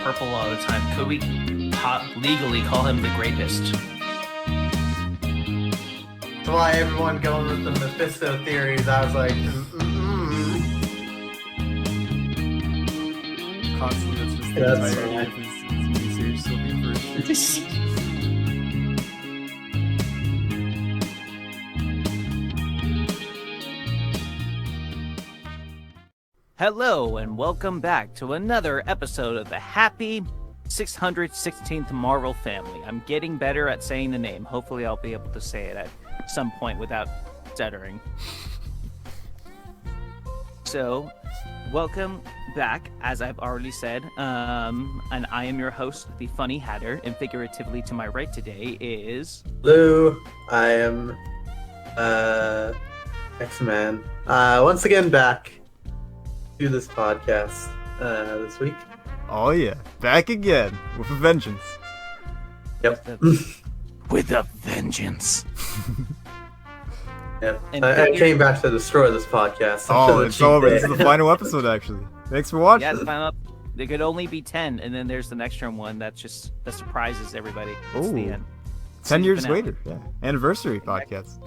purple all the time. Could we legally call him the greatest? That's why everyone going with the Mephisto theories. I was like, Constantly, that's just the That's entirety of his miniseries still being for sure. Hello and welcome back to another episode of the happy 616th Marvel family. I'm getting better at saying the name. Hopefully I'll be able to say it at some point without stuttering. So, welcome back, as I've already said. And I am your host, the Funny Hatter, and figuratively to my right today is... Lou, I am X-Man. Once again back to this podcast this week. Oh yeah, back again with a vengeance. Yep. With a vengeance. Yep. And I came back to destroy this podcast. Oh, it's over. This is the final episode, actually. Thanks for watching. Yeah, the final. There could only be 10, and then there's the next term one that surprises everybody. It's the Ooh. end. 10 years finale. later, yeah. Anniversary podcast.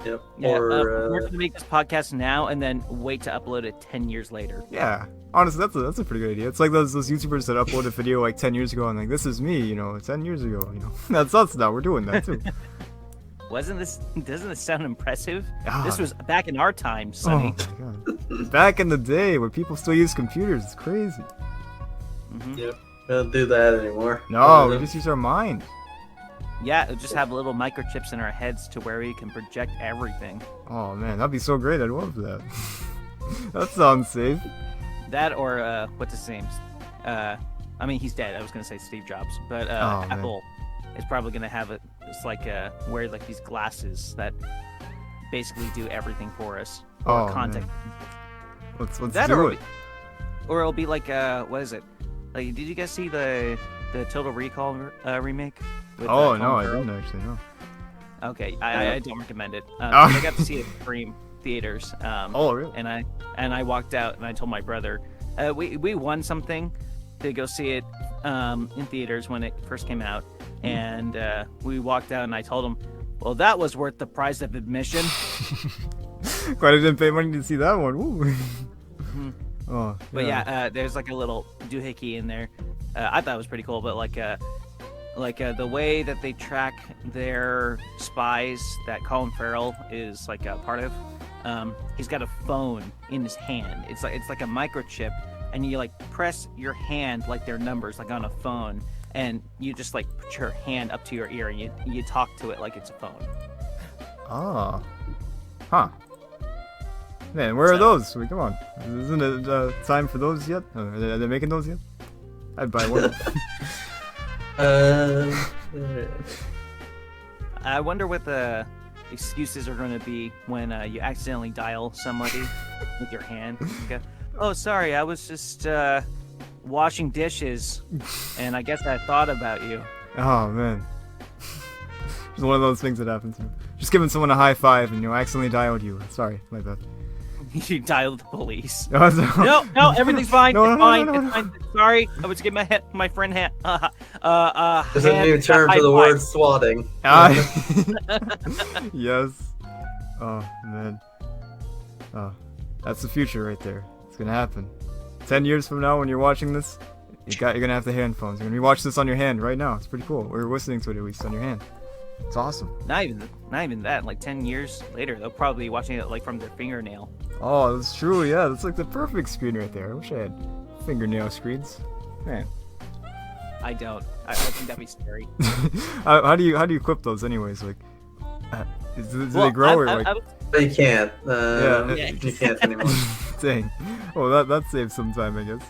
Yep. Yeah, Or we're going to make this podcast now and then wait to upload it 10 years later. Yeah, honestly, that's a pretty good idea. It's like those YouTubers that upload a video like 10 years ago and like, this is me, 10 years ago, That's us now. We're doing that too. Doesn't this sound impressive? Ah. This was back in our time, Sonny. Oh my god. Back in the day where people still use computers, it's crazy. Yep. We don't do that anymore. No, we just use our mind. Yeah, it'll just have little microchips in our heads to where we can project everything. Oh man, that'd be so great. I'd love that. That sounds safe. That or, what's his name? I mean, he's dead. I was going to say Steve Jobs. But Oh, man. Apple is probably going to have it. It's like wear like these glasses that basically do everything for us. Or Oh, contact. man. Let's That do or, it. or it'll be like what is it? Like, did you guys see the Total Recall remake? With, Oh Colin no, I Farrell? didn't actually know. Okay, I don't recommend it. Oh. I got to see it in Dream theaters. Oh really? And I walked out and I told my brother, we won something to go see it in theaters when it first came out, and we walked out and I told him, well, that was worth the price of admission. Glad I didn't pay money to see that one. Woo. Oh, But yeah, there's like a little doohickey in there. I thought it was pretty cool, but like the way that they track their spies that Colin Farrell is like a part of, he's got a phone in his hand. It's like a microchip, and you like press your hand like their numbers like on a phone, and you just like put your hand up to your ear and you talk to it like it's a phone. Oh. Huh. Man, where are those? Wait, come on. Isn't it time for those yet? Are they making those yet? I'd buy one. I wonder what the excuses are going to be when you accidentally dial somebody with your hand. You go, oh, sorry, I was just washing dishes, and I guess I thought about you. Oh man. It's one of those things that happens. Just giving someone a high five and accidentally dialed you. Sorry, my bad. You dialed the police. No, No, everything's fine. No, it's no, fine. no, no, It's fine. Sorry, I was giving my friend There's a hand new term high for the five. word swatting. Yes. Oh man. Oh, that's the future right there. It's gonna happen. 10 years from now, when you're watching this, you're gonna have the hand phones. You're gonna be watching this on your hand right now. It's pretty cool. Or listening to it at least on your hand. It's awesome. Not even that. Like 10 years later, they'll probably be watching it like from their fingernail. Oh, that's true. Yeah, that's like the perfect screen right there. I wish I had fingernail screens. Man. I don't. I think that'd be scary. how do you equip those anyways? Like, do they grow or like? But you can't. Yeah. You can't anymore. Dang. Well, that saves some time, I guess.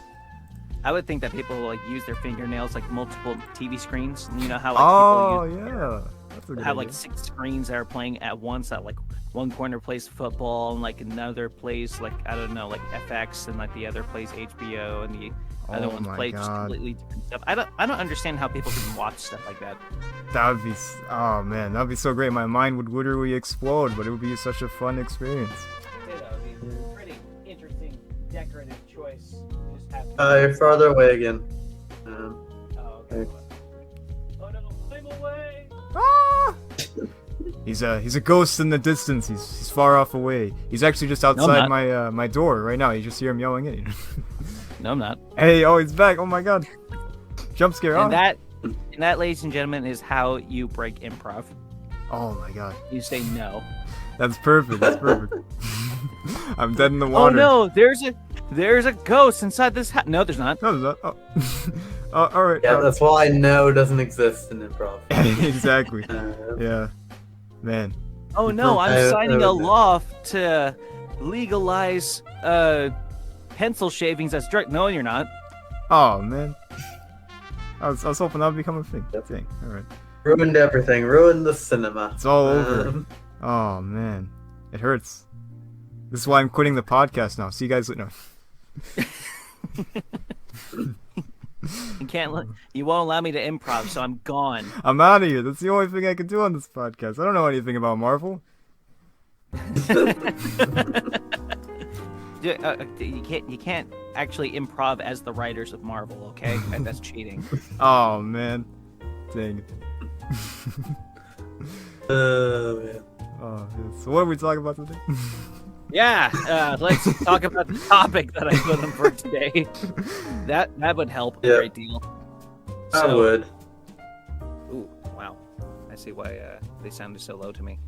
I would think that people like use their fingernails like multiple TV screens. You know how like people Yeah. That's a good have idea. like 6 screens that are playing at once. That like one corner plays football and like another plays like I don't know like FX and like the other plays HBO and the other ones my play just God. completely different stuff. I don't understand how people can watch stuff like that. That would be. Oh man, that would be so great. My mind would literally explode, but it would be such a fun experience. Pretty interesting decorative choice. You just have to. You're farther away again. Oh, okay. Oh no, I'm away. Ah! He's a ghost in the distance. He's far off away. He's actually just outside my door right now. You just hear him yelling at you. No, I'm not. Hey, oh, he's back. Oh my god. Jump scare. And that, ladies and gentlemen, is how you break improv. Oh my god. You say no. That's perfect. That's perfect. I'm dead in the water. Oh no, there's a ghost inside this house. No, there's not. No, there's not. Oh. All right. Yeah, that's why no doesn't exist in improv. Exactly. Yeah. Man. Oh no, I'm signing a law to legalize pencil shavings as drug. No, you're not. Oh man. I was hoping that would become a thing. Dang. All right. Ruined everything. Ruined the cinema. It's all over. Oh man, it hurts. This is why I'm quitting the podcast now. See you guys later. You won't allow me to improv, so I'm gone. I'm out of here. That's the only thing I can do on this podcast. I don't know anything about Marvel. You can't actually improv as the writers of Marvel, okay? That's cheating. Oh man, dang it. Man. Oh, yeah. So what are we talking about today? Yeah, let's talk about the topic that I put on for today. That would help a great deal. I would. Ooh, wow. I see why they sounded so low to me.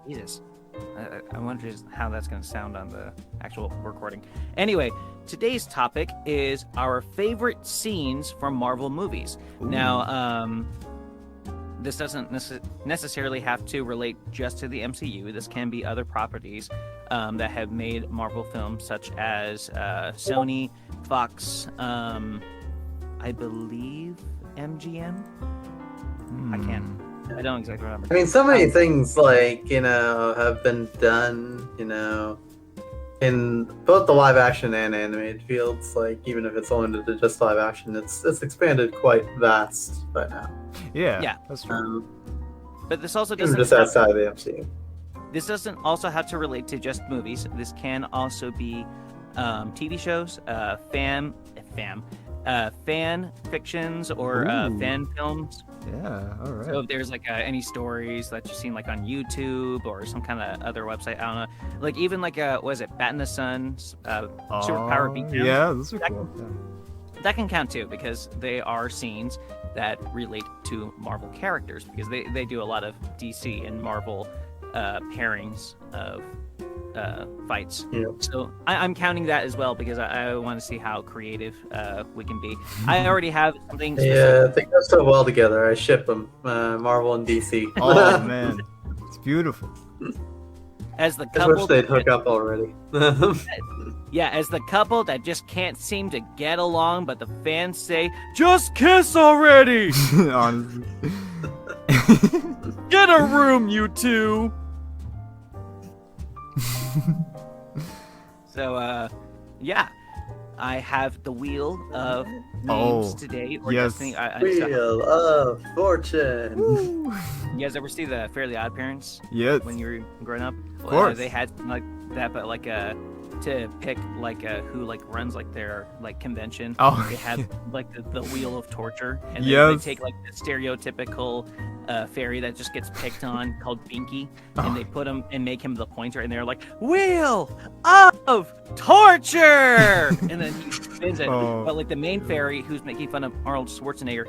Jesus. I wonder how that's going to sound on the actual recording. Anyway, today's topic is our favorite scenes from Marvel movies. Ooh. Now, this doesn't necessarily have to relate just to the MCU. This can be other properties that have made Marvel films, such as Sony, Fox, I believe MGM. I don't exactly remember. I mean, so many things, like, have been done, in both the live action and animated fields. Like, even if it's limited to just live action, it's expanded quite vast by now. Yeah, that's true. But this also Even doesn't just outside of the MCU. This doesn't also have to relate to just movies. This can also be TV shows, fan fictions, or fan films. Yeah, all right. So if there's like any stories that you've seen like on YouTube or some kind of other website, I don't know. Like even like was it Bat in the Sun, Superpower Beatdown? Yeah, those are cool. That can count too, because they are scenes that relate to Marvel characters, because they do a lot of DC and Marvel pairings of fights. Yeah. So I'm counting that as well, because I want to see how creative we can be. I already have something specific. Yeah, they go so well together. I ship them, Marvel and DC. Oh man, it's beautiful. As the I couple, wish they'd hook up already. Yeah, as the couple that just can't seem to get along, but the fans say, "Just kiss already!" Honestly. Get a room, you two. So, yeah, I have the Wheel of Names today. Or yes. Destiny. Wheel of Fortune. Woo. You guys ever see the Fairly Odd Parents? Yes. When you were growing up? Of course. They had like that, but like to pick like who like runs like their like convention. Oh. They had like the Wheel of Torture, and they take like the stereotypical fairy that just gets picked on called Binky, and they put him and make him the pointer, and they're like, "Wheel of Torture," and then he spins it. But like the main fairy, who's making fun of Arnold Schwarzenegger,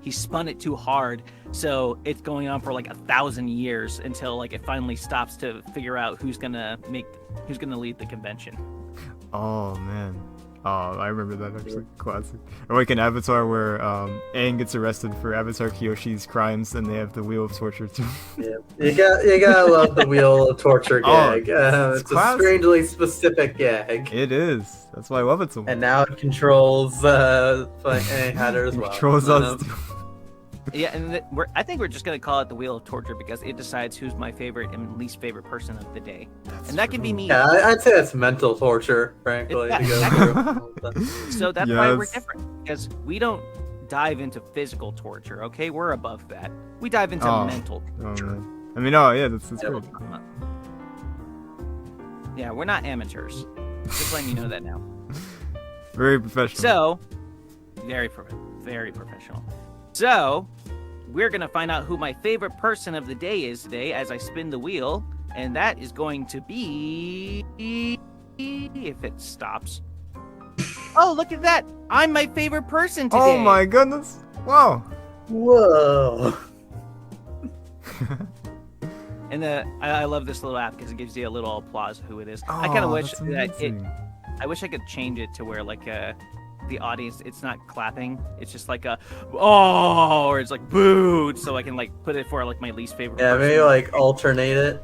he spun it too hard, so it's going on for like 1,000 years until like it finally stops to figure out who's gonna lead the convention. Oh man. Oh, I remember that actually. Classic. Or like in Avatar, where Aang gets arrested for Avatar Kyoshi's crimes, and they have the Wheel of Torture too. Yeah, you gotta love the Wheel of Torture gag. It's classic. A strangely specific gag. It is. That's why I love it so much. And now it controls Annie Hatter as well. Controls us too. Yeah, and I think we're just gonna call it the Wheel of Torture, because it decides who's my favorite and least favorite person of the day, and that can be me. Yeah, I'd say that's mental torture, frankly, to go through. So that's why we're different, because we don't dive into physical torture. Okay, we're above that. We dive into mental torture. Man. I mean, yeah, that's great. Yeah, we're not amateurs. Just letting you know that now. Very professional. So, very professional. So, we're gonna find out who my favorite person of the day is today as I spin the wheel, and that is going to be, if it stops. Oh, look at that! I'm my favorite person today. Oh my goodness! Wow. Whoa. And I love this little app because it gives you a little applause of who it is. I Oh, kind of wish that's that amazing. I wish I could change it to where like the audience, it's not clapping, it's just like a oh, or it's like boo, so I can like put it for like my least favorite. Yeah, person. maybe like alternate it,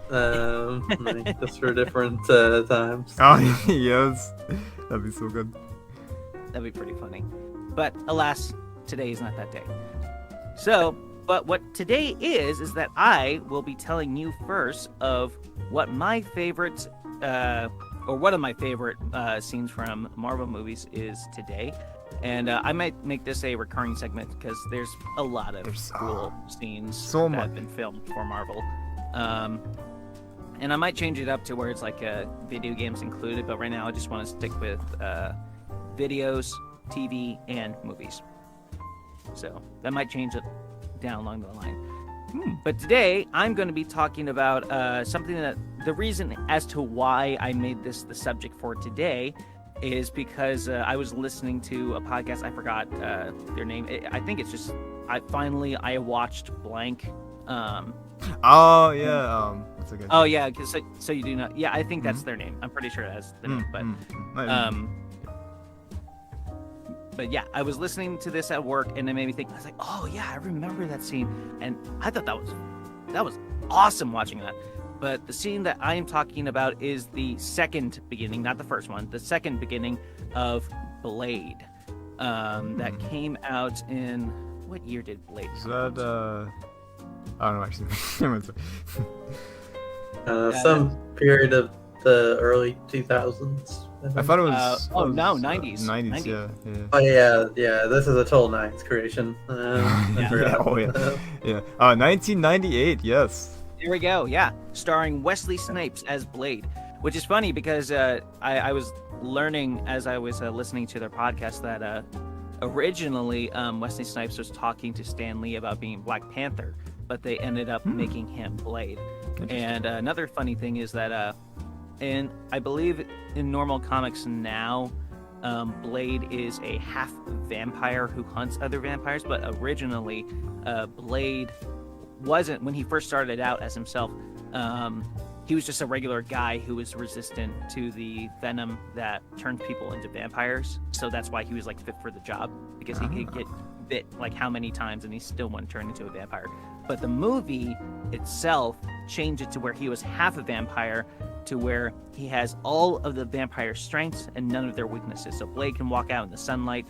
like, just for different times. Oh yes, that'd be so good. That'd be pretty funny. But alas, today is not that day. So, but what today is that I will be telling you first of what my favorite, or one of my favorite scenes from Marvel movies is today. And I might make this a recurring segment because there's a lot of cool scenes so that have been filmed for Marvel. And I might change it up to where it's like video games included, but right now I just want to stick with videos, TV, and movies. So that might change it down along the line. But today I'm going to be talking about something that the reason as to why I made this the subject for today is because I was listening to a podcast. I forgot their name. I think it's just I watched blank. Oh yeah. That's a good. Oh yeah, so you do not. Yeah, I think that's their name. I'm pretty sure that's the name. But yeah, I was listening to this at work, and it made me think. I was like, oh yeah, I remember that scene, and I thought that was awesome watching that. But the scene that I am talking about is the second beginning, not the first one. The second beginning of Blade, that came out in what year did Blade? Is that I don't know actually. Some period of the early 2000s. I thought it was. 90s. 90s, yeah. Oh yeah. This is a total 90s creation. I forgot. Oh yeah. Yeah. 1998. Yes. Here we go. Yeah, starring Wesley Snipes as Blade, which is funny because I was learning as I was listening to their podcast that originally Wesley Snipes was talking to Stan Lee about being Black Panther, but they ended up making him Blade. And another funny thing is that and I believe in normal comics now, Blade is a half vampire who hunts other vampires, but originally Blade wasn't, when he first started out as himself, he was just a regular guy who was resistant to the venom that turned people into vampires. So that's why he was like fit for the job, because he could get bit like how many times and he still wouldn't turn into a vampire. But the movie itself changed it to where he was half a vampire, to where he has all of the vampire strengths and none of their weaknesses. So Blade can walk out in the sunlight.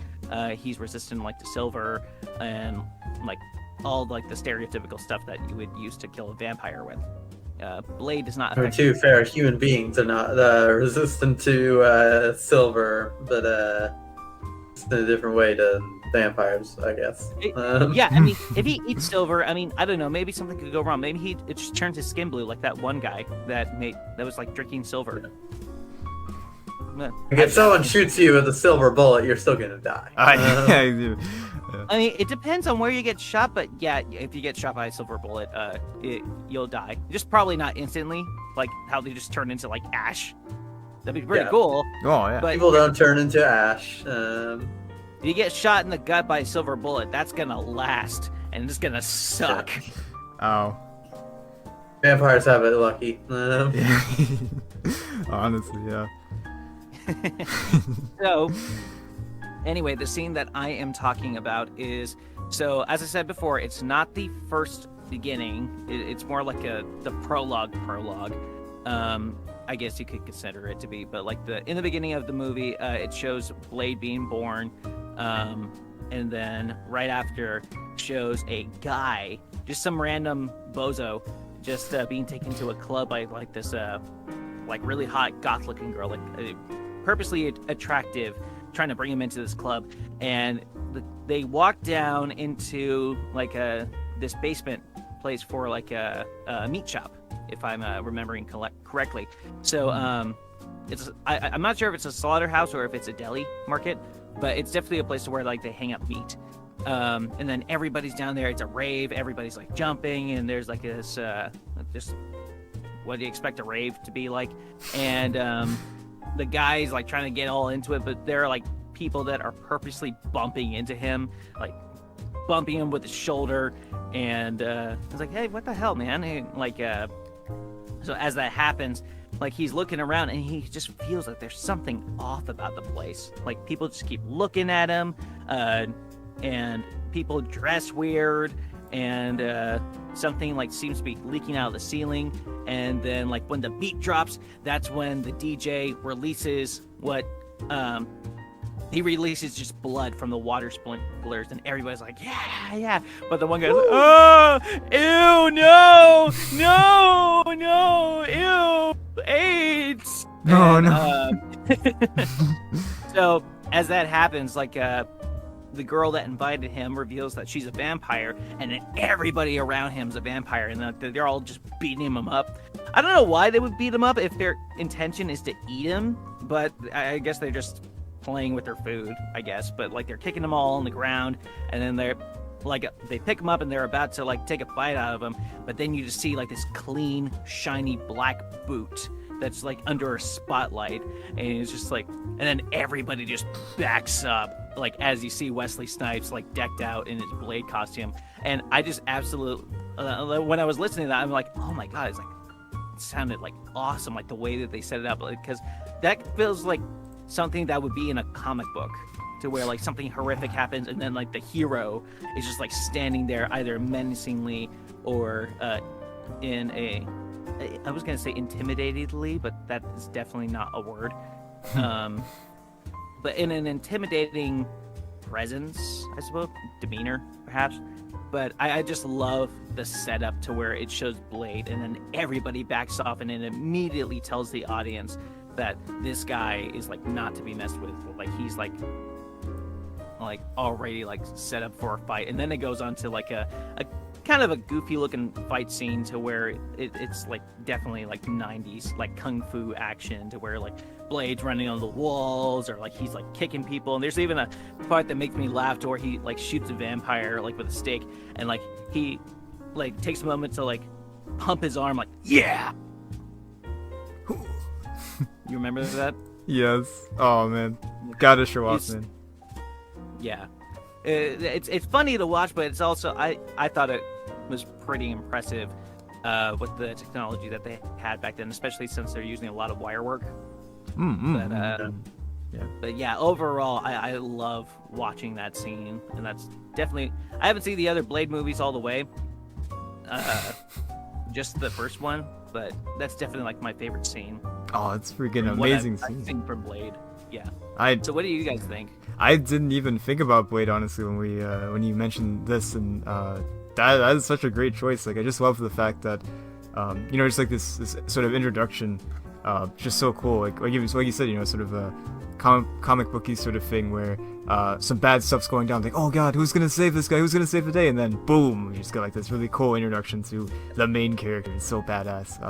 He's resistant like to silver and like all like the stereotypical stuff that you would use to kill a vampire with. Blade is not. Or two fair human beings are not resistant to silver, but it's in a different way to vampires, I guess. Yeah, I mean, if he eats silver, I mean, I don't know, maybe something could go wrong. Maybe it just turned his skin blue, like that one guy that was like drinking silver. If someone shoots you with a silver bullet, you're still gonna die. Yeah. I mean, it depends on where you get shot, but yeah, if you get shot by a silver bullet, you'll die. Just probably not instantly, like how they just turn into like ash. That'd be pretty cool. Oh yeah. But people don't turn into ash. If you get shot in the gut by a silver bullet, that's gonna last, and it's gonna suck. Oh. Vampires have it lucky. Honestly, yeah. So, anyway, the scene that I am talking about is, so as I said before, it's not the first beginning. It's more like the prologue. I guess you could consider it to be, but like in the beginning of the movie, it shows Blade being born, and then right after shows a guy, just some random bozo, just being taken to a club by like this like really hot goth-looking girl, like purposely attractive, trying to bring him into this club, and they walk down into like this basement place for like a meat shop, if I'm remembering correctly. So I'm not sure if it's a slaughterhouse or if it's a deli market, but it's definitely a place to where like they hang up meat. And then everybody's down there. It's a rave. Everybody's like jumping, and there's like this just what do you expect a rave to be like? And the guy's like trying to get all into it, but there are like people that are purposely bumping into him, like bumping him with his shoulder, and it's like, hey, what the hell, man? And, like, so as that happens, like he's looking around and he just feels like there's something off about the place. Like people just keep looking at him, and people dress weird, and something like seems to be leaking out of the ceiling. And then like when the beat drops, that's when the DJ releases what he releases just blood from the water sprinklers, and everybody's like, yeah. But the one guy's like, oh, ew, no, ew, AIDS. No, and, no. So as that happens, like the girl that invited him reveals that she's a vampire, and then everybody around him is a vampire, and they're all just beating him up. I don't know why they would beat him up if their intention is to eat him, but I guess they're just playing with their food, I guess. But like they're kicking them all on the ground, and then they're like they pick them up and they're about to like take a bite out of them, but then you just see like this clean, shiny black boot that's like under a spotlight, and it's just like, and then everybody just backs up, like as you see Wesley Snipes like decked out in his Blade costume. And I just absolutely when I was listening to that, I'm like, oh my god, it's like it sounded like awesome, like the way that they set it up, because that feels like something that would be in a comic book, to where like something horrific happens and then like the hero is just like standing there either menacingly or in a, I was gonna say intimidatedly, but that is definitely not a word. But in an intimidating presence, I suppose, demeanor perhaps. But I just love the setup to where it shows Blade and then everybody backs off, and it immediately tells the audience that this guy is like not to be messed with. Like he's like already like set up for a fight. And then it goes on to like a kind of a goofy looking fight scene to where it's like definitely like 90s like kung fu action, to where like Blade's running on the walls, or like he's like kicking people. And there's even a part that makes me laugh to where he like shoots a vampire like with a stick, and like he like takes a moment to like pump his arm like, yeah. You remember that? Yes. Oh man, gotta show off, man. Yeah, it's funny to watch, but it's also I thought it was pretty impressive with the technology that they had back then, especially since they're using a lot of wire work. But yeah, overall, I love watching that scene, and that's definitely, I haven't seen the other Blade movies all the way, just the first one, but that's definitely like my favorite scene. Oh, it's freaking amazing scene. I've seen from Blade. Yeah. So what do you guys think? I didn't even think about Blade, honestly, when you mentioned this, and that is such a great choice. Like I just love the fact that just like this sort of introduction, just so cool. Like you said, sort of a comic booky sort of thing where some bad stuff's going down. Like, oh god, who's gonna save this guy? Who's gonna save the day? And then boom, you just get like this really cool introduction to the main character. It's so badass.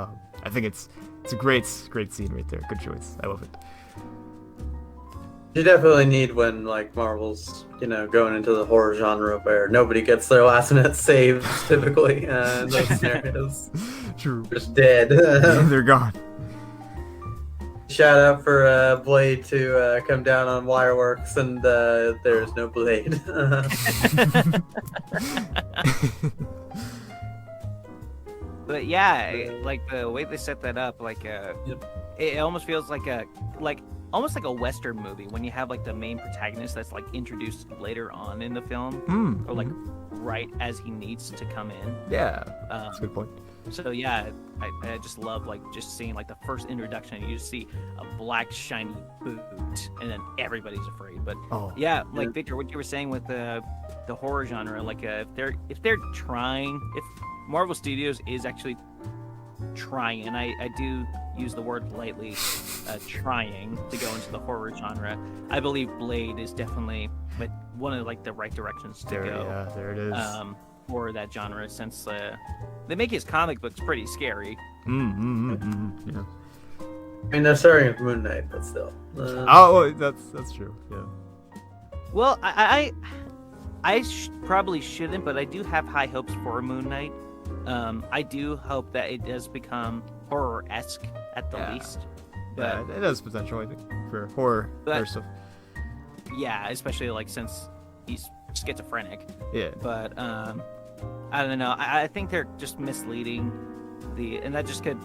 I think it's a great scene right there. Good choice. I love it. You definitely need when like Marvel's, going into the horror genre where nobody gets their last minute saves typically in those scenarios. True. Just dead. They're gone. Shout out for Blade to come down on Wireworks, and there's no Blade. But yeah, like the way they set that up, like it almost feels like almost like a Western movie when you have like the main protagonist that's like introduced later on in the film, or like right as he needs to come in. Yeah, that's a good point. So yeah, I just love like just seeing like the first introduction. You just see a black shiny boot, and then everybody's afraid. But yeah, like Victor, what you were saying with the horror genre, like if they're trying, if Marvel Studios is actually trying, and I do use the word lightly, trying to go into the horror genre, I believe Blade is definitely one of like the right directions to go. Yeah, there it is. For that genre, since they make his comic books pretty scary. Yeah. I mean, they're starting with Moon Knight, but still. Oh, that's true. Yeah. Well, probably shouldn't, but I do have high hopes for Moon Knight. I do hope that it does become horror-esque at the least. But Yeah, it has potential, I think, for horror stuff. yeah, especially like since he's schizophrenic. Yeah. But I don't know. I think they're just misleading and that just could.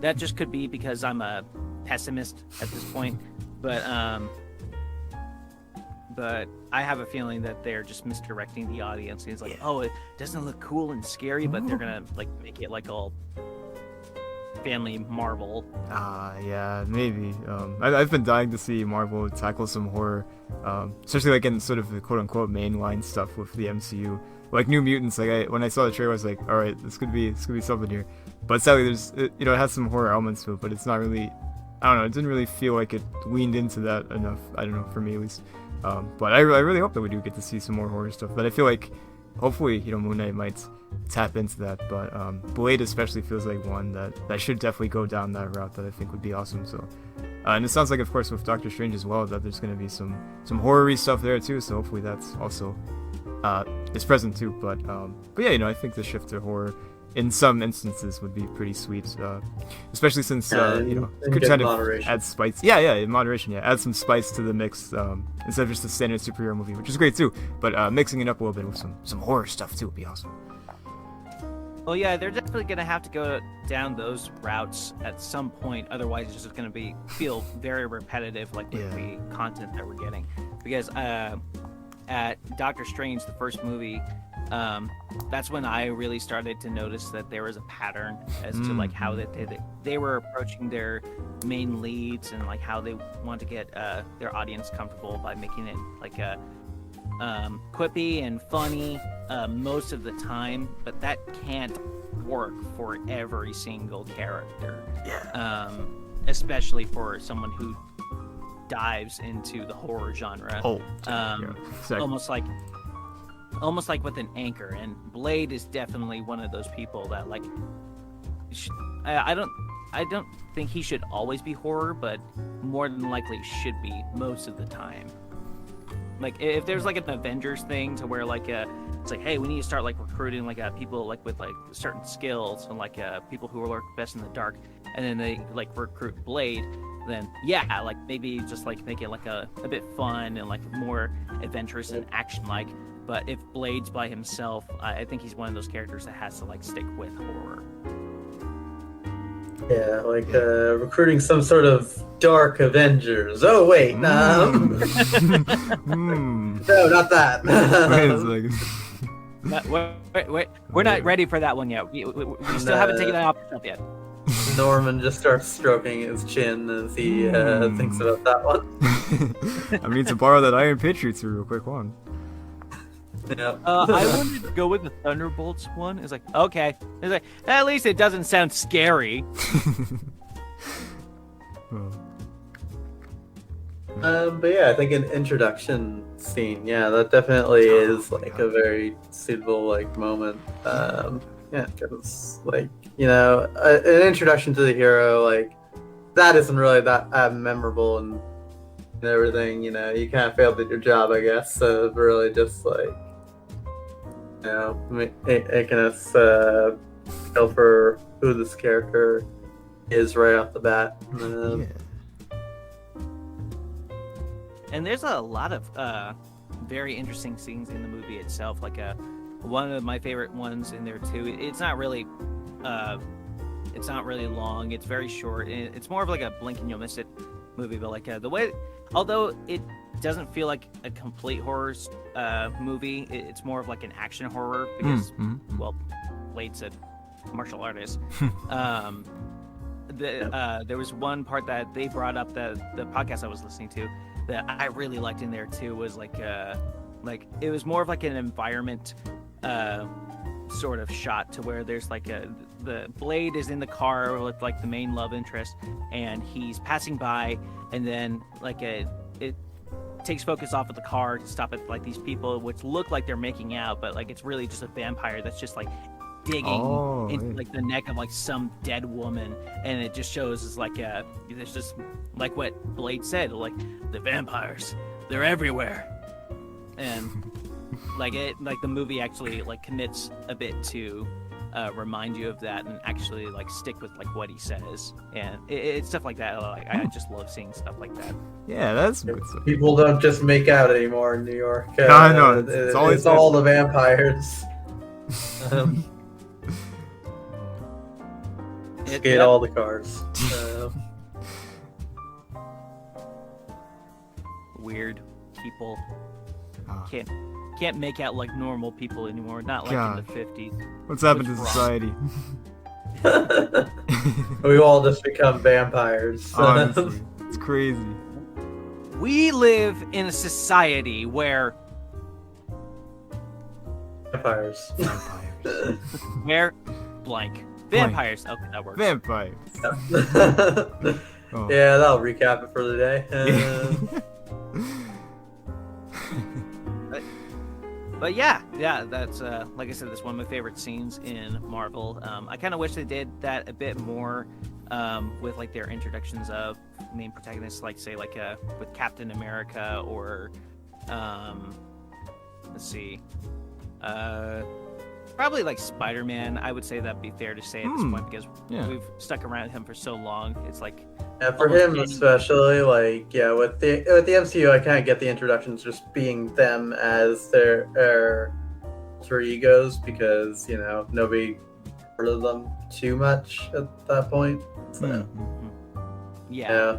That just could be because I'm a pessimist at this point. But I have a feeling that they're just misdirecting the audience. It's like, oh, it doesn't look cool and scary, but they're gonna like make it like all family Marvel. Yeah, maybe. I've been dying to see Marvel tackle some horror, especially like in sort of the quote-unquote mainline stuff with the MCU. Like New Mutants, like when I saw the trailer, I was like, all right, this could be something here. But sadly, it has some horror elements to it, but it's not really. I don't know. It didn't really feel like it leaned into that enough. I don't know, for me at least. But I really hope that we do get to see some more horror stuff. But I feel like, hopefully, Moon Knight might tap into that. But Blade especially feels like one that should definitely go down that route that I think would be awesome. So, and it sounds like, of course, with Doctor Strange as well, that there's going to be some horror-y stuff there too. So hopefully that's also is present too. But yeah, I think the shift to horror in some instances would be pretty sweet, especially since could kind of add spice. Yeah, in moderation. Yeah, add some spice to the mix instead of just a standard superhero movie, which is great too. But mixing it up a little bit with some horror stuff too would be awesome. Well, yeah, they're definitely gonna have to go down those routes at some point. Otherwise, it's just gonna feel very repetitive, like with the content that we're getting. Because at Doctor Strange, the first movie, that's when I really started to notice that there was a pattern as to like how they were approaching their main leads and like how they want to get their audience comfortable by making it like quippy and funny most of the time, but that can't work for every single character. Especially for someone who dives into the horror genre. Exactly. Almost like with an anchor, and Blade is definitely one of those people that like I don't think he should always be horror, but more than likely should be most of the time. Like if there's like an Avengers thing to where like it's like, hey, we need to start like recruiting like people like with like certain skills and like people who are best in the dark, and then they like recruit Blade, then yeah, like maybe just like make it like a bit fun and like more adventurous and action like. But if Blade's by himself, I think he's one of those characters that has to like stick with horror. Yeah, like recruiting some sort of dark Avengers. Oh wait, no, no, not that. Wait, we're not ready for that one yet. We still haven't taken that off the shelf yet. Norman just starts stroking his chin as he thinks about that one. I need to borrow that Iron Patriots real quick one. Yeah. I wanted to go with the Thunderbolts one. It's like, okay. It's like, at least it doesn't sound scary. But yeah, I think an introduction scene, that definitely is like a very suitable like moment. Because like an introduction to the hero, like that isn't really that memorable and everything. You kind of failed at your job, I guess. So really just like making us feel for who this character is right off the bat. And there's a lot of very interesting scenes in the movie itself. Like one of my favorite ones in there too. It's not really long. It's very short. It's more of like a blink and you'll miss it movie. But like the way, although it doesn't feel like a complete horror movie, it's more of like an action horror because well, Blade's a martial artist. There was one part that they brought up the podcast I was listening to that I really liked in there too was like it was more of like an environment sort of shot to where there's like the Blade is in the car with like the main love interest and he's passing by, and then like it takes focus off of the car to stop at like these people which look like they're making out, but like it's really just a vampire that's just like digging into yeah. like the neck of like some dead woman, and it just shows as like there's just like what Blade said, like the vampires, they're everywhere, and like the movie actually like commits a bit to remind you of that and actually like stick with like what he says, and it's stuff like that. Like I just love seeing stuff like that. Yeah, that's good stuff. People don't just make out anymore in New York. I know, it's always it's all the vampires. Skate all the cars. Weird people Ah. can't make out like normal people anymore. Not like in the 50s. What's happened to What's wrong? society? We all just become vampires. Honestly, it's crazy. We live in a society where Vampires. Vampires. where blank vampires. Okay, that works. Vampires. Oh. Yeah, that'll recap it for the day. But yeah, that's like I said, that's one of my favorite scenes in Marvel. I kind of wish they did that a bit more with like their introductions of main protagonists, like say like with Captain America or let's see, probably like Spider-Man. I would say that'd be fair to say at this point because we've stuck around him for so long. It's like for him especially, like with the MCU, I kind of get the introductions just being them as their alter egos because nobody heard of them too much at that point. So, yeah.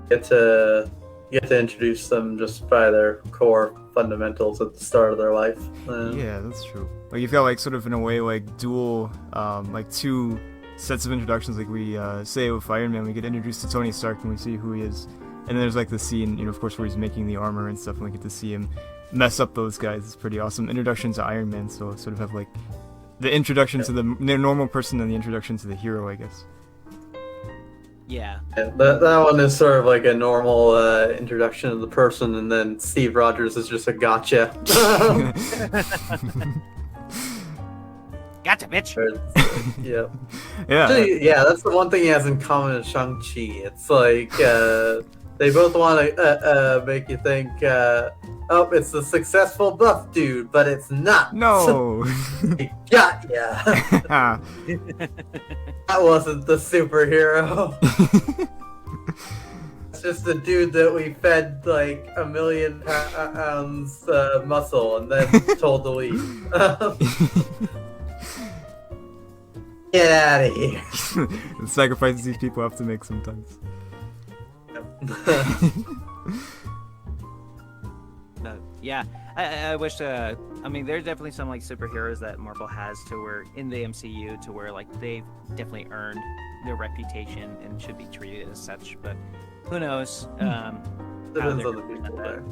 Get to introduce them just by their core fundamentals at the start of their life. Yeah, that's true. Like you've got like sort of in a way like dual, like two sets of introductions. Like we say with Iron Man, we get introduced to Tony Stark and we see who he is, and then there's like the scene, of course, where he's making the armor and stuff, and we get to see him mess up those guys. It's pretty awesome. Introduction to Iron Man, so sort of have like the introduction to the normal person and the introduction to the hero, I guess. Yeah. That one is sort of like a normal introduction of the person, and then Steve Rogers is just a gotcha. Gotcha, bitch. Yeah. Yeah. Actually, yeah, that's the one thing he has in common with Shang-Chi. It's like they both want to make you think, oh, it's a successful buff dude, but it's not. No. Got ya. That wasn't the superhero. It's just a dude that we fed like 1 million pounds muscle and then told to leave. Get out of here. The sacrifices these people have to make sometimes. Yeah, I wish. I mean, there's definitely some like superheroes that Marvel has to where in the MCU to where like they've definitely earned their reputation and should be treated as such. But who knows? Depends on the people there.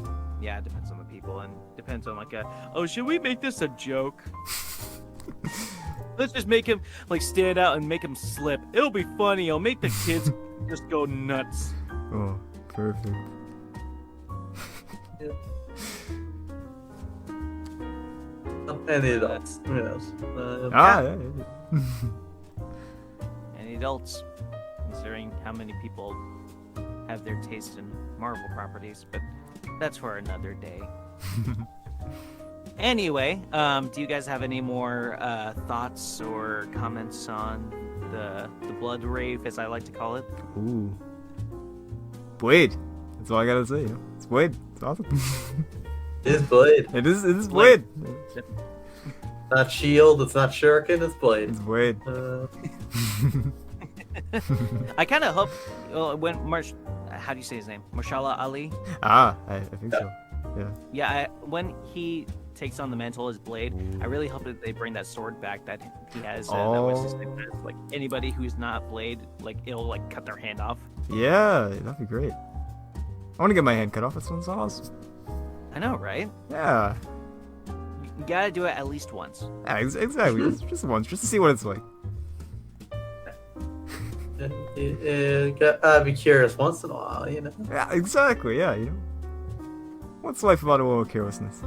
Yeah, it depends on the people and depends on like oh, should we make this a joke? Let's just make him like stand out and make him slip. It'll be funny. It'll make the kids just go nuts. Oh, perfect. Yeah. And the adults. Who knows? Yeah. And adults, considering how many people have their taste in Marvel properties, but that's for another day. Anyway, do you guys have any more thoughts or comments on the blood rave, as I like to call it? Ooh. Blade. That's all I gotta say. It's Blade. It's awesome. It is Blade. It is Blade. Not Shield, it's not Shuriken, it's Blade. It's Blade. I kind of hope when how do you say his name? Marshala Ali? I think so. Yeah. Yeah, when he takes on the mantle as Blade, I really hope that they bring that sword back that he has. That was his name. Like anybody who's not Blade, like it'll like cut their hand off. Yeah, that'd be great. I want to get my hand cut off. That sounds awesome. I know, right? Yeah. You gotta do it at least once. Yeah, exactly. Just once, just to see what it's like. You gotta be curious once in a while, you know? Yeah, exactly. Yeah, What's life without a little carelessness?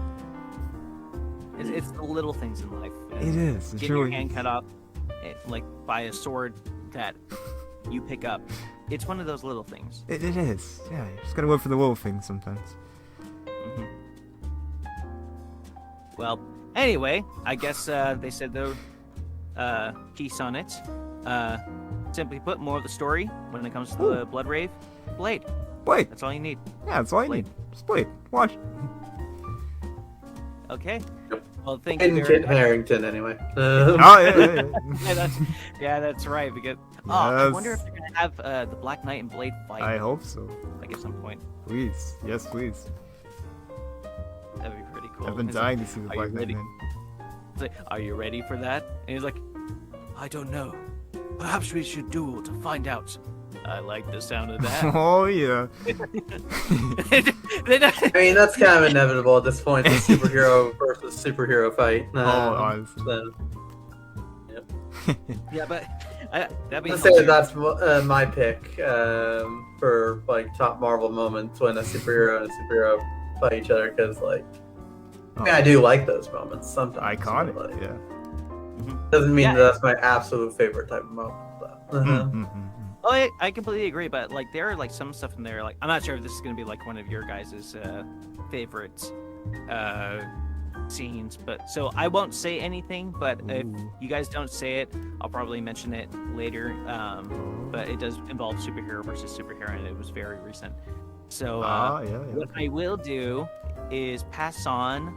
It's the little things in life. It is. It Getting your truly hand is. cut off, like by a sword that you pick up. It's one of those little things. It is. Yeah, you just gotta wait for the little things sometimes. hmm Well, anyway, I guess they said the piece on it. Simply put, more of the story when it comes to the Blood Rave. Blade. Blade. That's all you need. Yeah, that's all you Blade. need. Just Blade. Watch. Okay. Yep. Well, thank you In very Kit much. Harington, anyway. Oh yeah. Yeah, that's right. Because I Yes. wonder if they're gonna have the Black Knight and Blade fight I hope so. like at some point. Please. Yes, please. That'd be pretty cool. I've been It's dying like, to see the "Are Black you Knight, ready?" man. It's like, are you ready for that? And he's like, I don't know. Perhaps we should duel to find out. I like the sound of that. Oh yeah. I mean, that's kind of inevitable at this point. The superhero versus superhero fight. Honestly. So, Yeah, but that'd be I'd say that's my pick for like top Marvel moments when a superhero and a superhero fight each other, because like I mean, I do like those moments sometimes. Iconic. but, like, Yeah. doesn't mean Yeah. that that's my absolute favorite type of moment. Though. Mm-hmm. Oh, I completely agree. But like, there are like some stuff in there. Like, I'm not sure if this is gonna be like one of your guys' favorite scenes. But so I won't say anything. But if you guys don't say it, I'll probably mention it later. But it does involve superhero versus superhero, and it was very recent. So yeah. what I will do is pass on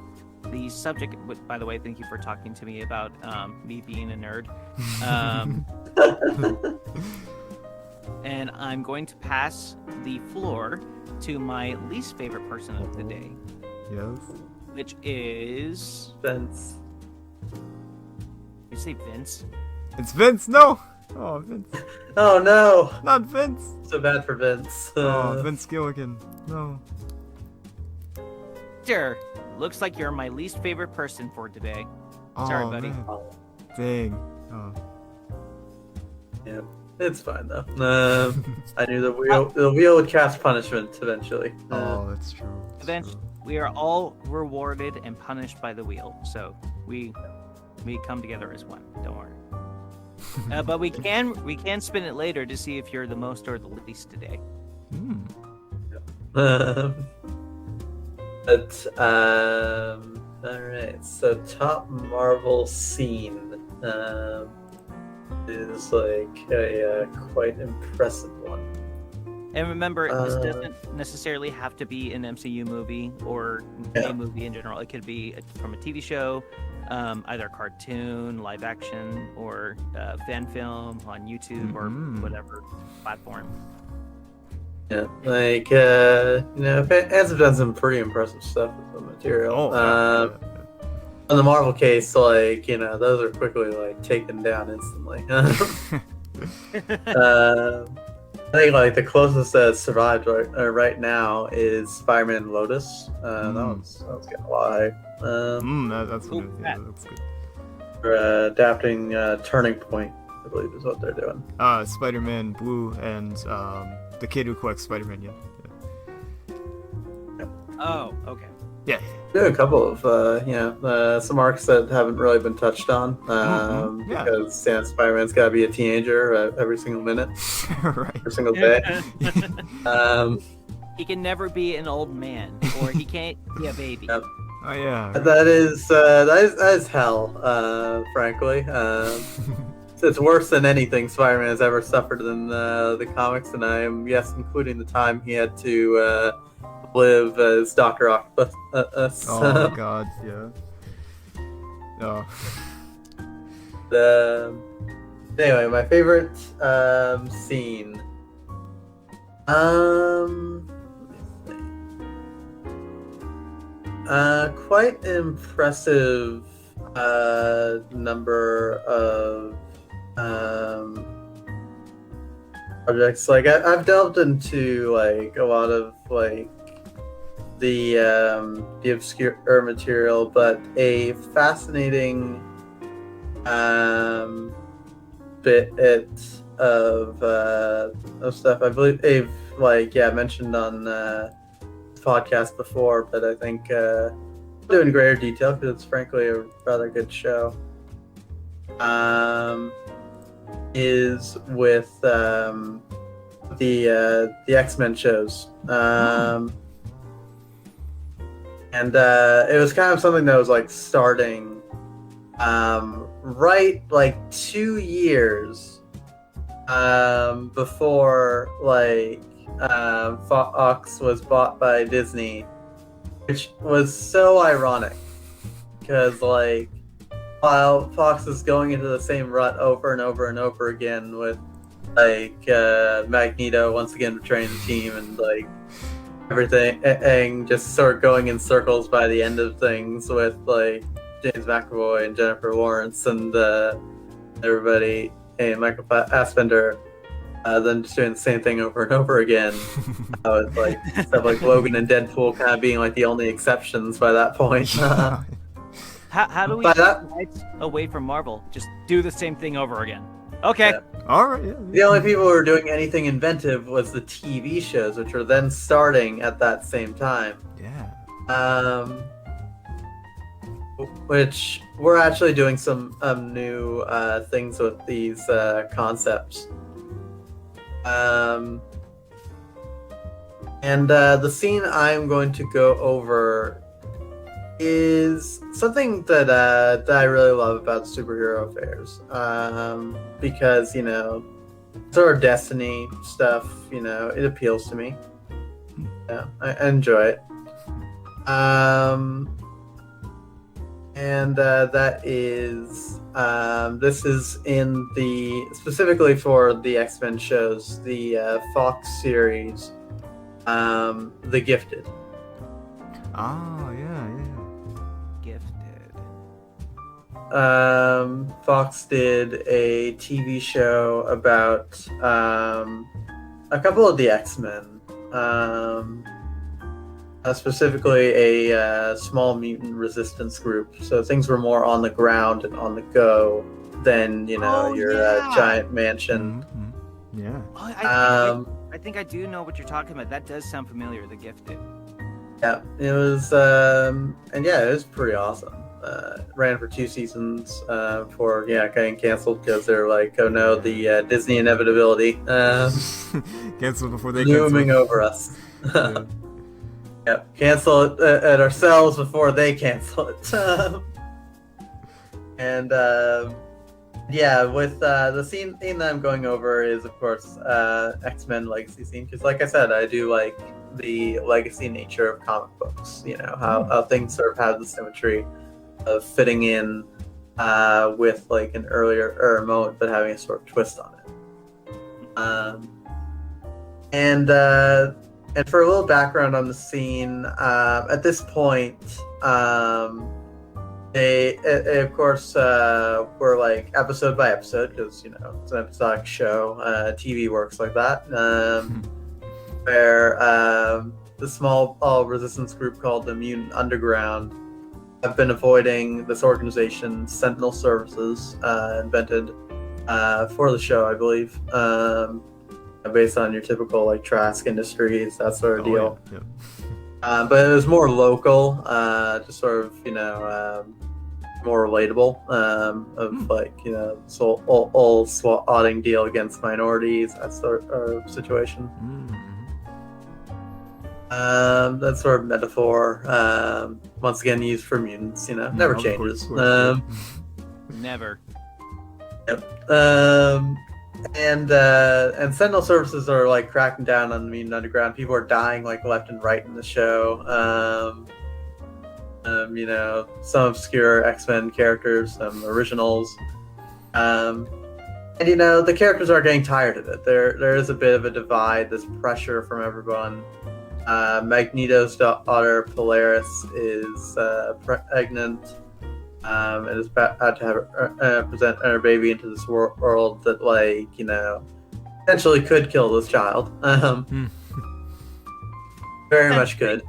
the subject. By the way, thank you for talking to me about me being a nerd. And I'm going to pass the floor to my least favorite person of the day, Yes. which is. Vince. You say Vince? It's Vince. No. Oh, Vince. Oh no! Not Vince. So bad for Vince. Oh, Vince Gilligan. No. Sure. Looks like you're my least favorite person for today. Oh, Sorry, buddy. Man. Dang. Oh. Yeah, it's fine though. I knew the wheel would cast punishment eventually. Oh, that's true. That's Eventually, true. we are all rewarded and punished by the wheel. So we come together as one. Don't worry. But we can spin it later to see if you're the most or the least today. Hmm. But all right. So top Marvel scene is like a quite impressive one. And remember, this doesn't necessarily have to be an MCU movie or Yeah. a movie in general. It could be from a TV show, either cartoon, live action, or fan film on YouTube or whatever platform. Yeah, like fans have done some pretty impressive stuff with the material. Oh. In the Marvel case, like those are quickly like taken down instantly. I think like the closest that survived right now is Spider-Man Lotus. That was getting a lot of hype. That's Cool. good. Yeah, that's good. For adapting Turning Point, I believe is what they're doing. Spider-Man Blue and the kid who collects Spider-Man. Yeah. Oh, okay. Yeah. There are a couple of some arcs that haven't really been touched on Yeah. because Spider-Man's got to be a teenager every single minute, Right. every single day. He can never be an old man, or he can't be a baby. Yep. Oh yeah. That is hell, frankly. It's worse than anything Spider-Man has ever suffered in the comics, and I am including the time he had to live as Dr. Octopus. Oh God. Yeah. Oh. Anyway, my favorite scene. Let me see. Quite impressive number of projects. Like I've delved into like a lot of like the obscure material, but a fascinating bit of stuff. I believe they've mentioned on the podcast before, but I think do in greater detail because it's frankly a rather good show. Is with the X-Men shows. And it was kind of something that was like starting right like 2 years before like Fox was bought by Disney, which was so ironic because like while Fox is going into the same rut over and over and over again with like Magneto once again betraying the team and like everything just sort of going in circles by the end of things with like James McAvoy and Jennifer Lawrence and everybody and Michael Fassbender, then just doing the same thing over and over again. With like stuff like Logan and Deadpool kind of being like the only exceptions by that point. How do we take the rights away from Marvel? Just do the same thing over again. Okay. Yeah. All right. Yeah. The only people who were doing anything inventive was the TV shows, which were then starting at that same time. Yeah. Which we're actually doing some new things with these concepts. And the scene I'm going to go over is something that I really love about superhero affairs, because sort of Destiny stuff, it appeals to me. Yeah, I enjoy it. And that is this is in specifically for the X-Men shows, the Fox series, The Gifted. Oh yeah. Gifted. Fox did a TV show about a couple of the X-Men, specifically a small mutant resistance group. So things were more on the ground and on the go than your giant mansion. Mm-hmm. Yeah. Oh, I think I do know what you're talking about. That does sound familiar. The Gifted. Yeah, it was, and yeah, it was pretty awesome. Ran for 2 seasons before getting canceled because they're like, oh no, the Disney inevitability Canceled before they looming canceled. over us. Yeah. Yep, cancel it at ourselves before they cancel it. And with the scene that I'm going over is, of course, X-Men Legacy scene, because like I said, I do like the legacy nature of comic books, how things sort of have the symmetry of fitting in with like an earlier moment, but having a sort of twist on it. And for a little background on the scene, at this point, they of course were like episode by episode because it's an episodic show. TV works like that. Where the small resistance group called the Mutant Underground have been avoiding this organization, Sentinel Services, invented for the show, I believe, based on your typical like Trask Industries, that sort of deal. Yeah. But it was more local, just sort of more relatable, of like this whole swatting deal against minorities, that sort of situation. That sort of metaphor, once again used for mutants, never changes. Of course. Never. Yep. And Sentinel Services are like cracking down on the Mutant Underground. People are dying like left and right in the show. Some obscure X-Men characters, some originals. And the characters are getting tired of it. There is a bit of a divide, this pressure from everyone. Magneto's daughter Polaris is pregnant and is about to present her baby into this world that, like, potentially could kill this child. Very much could.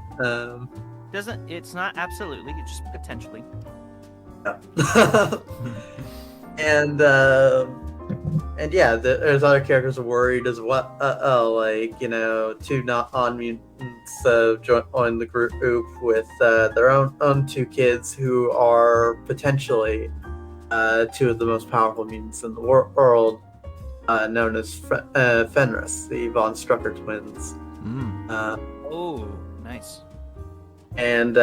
It's not absolutely, it's just potentially. Yeah. And And yeah, there's other characters worried as well. Like, you know, two non-mutants join the group with their own two kids who are potentially two of the most powerful mutants in the world, known as Fenris, the Von Strucker twins. Oh, nice. And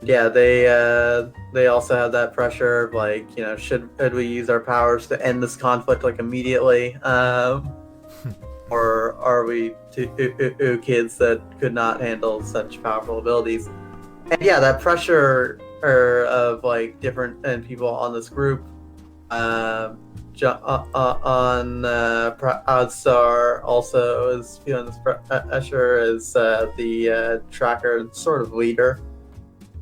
yeah, they also have that pressure of like, you know, should we use our powers to end this conflict like immediately, or are we two kids that could not handle such powerful abilities? And yeah, that pressure of like different people on this group. On Outstar also is feeling this pressure as the tracker and sort of leader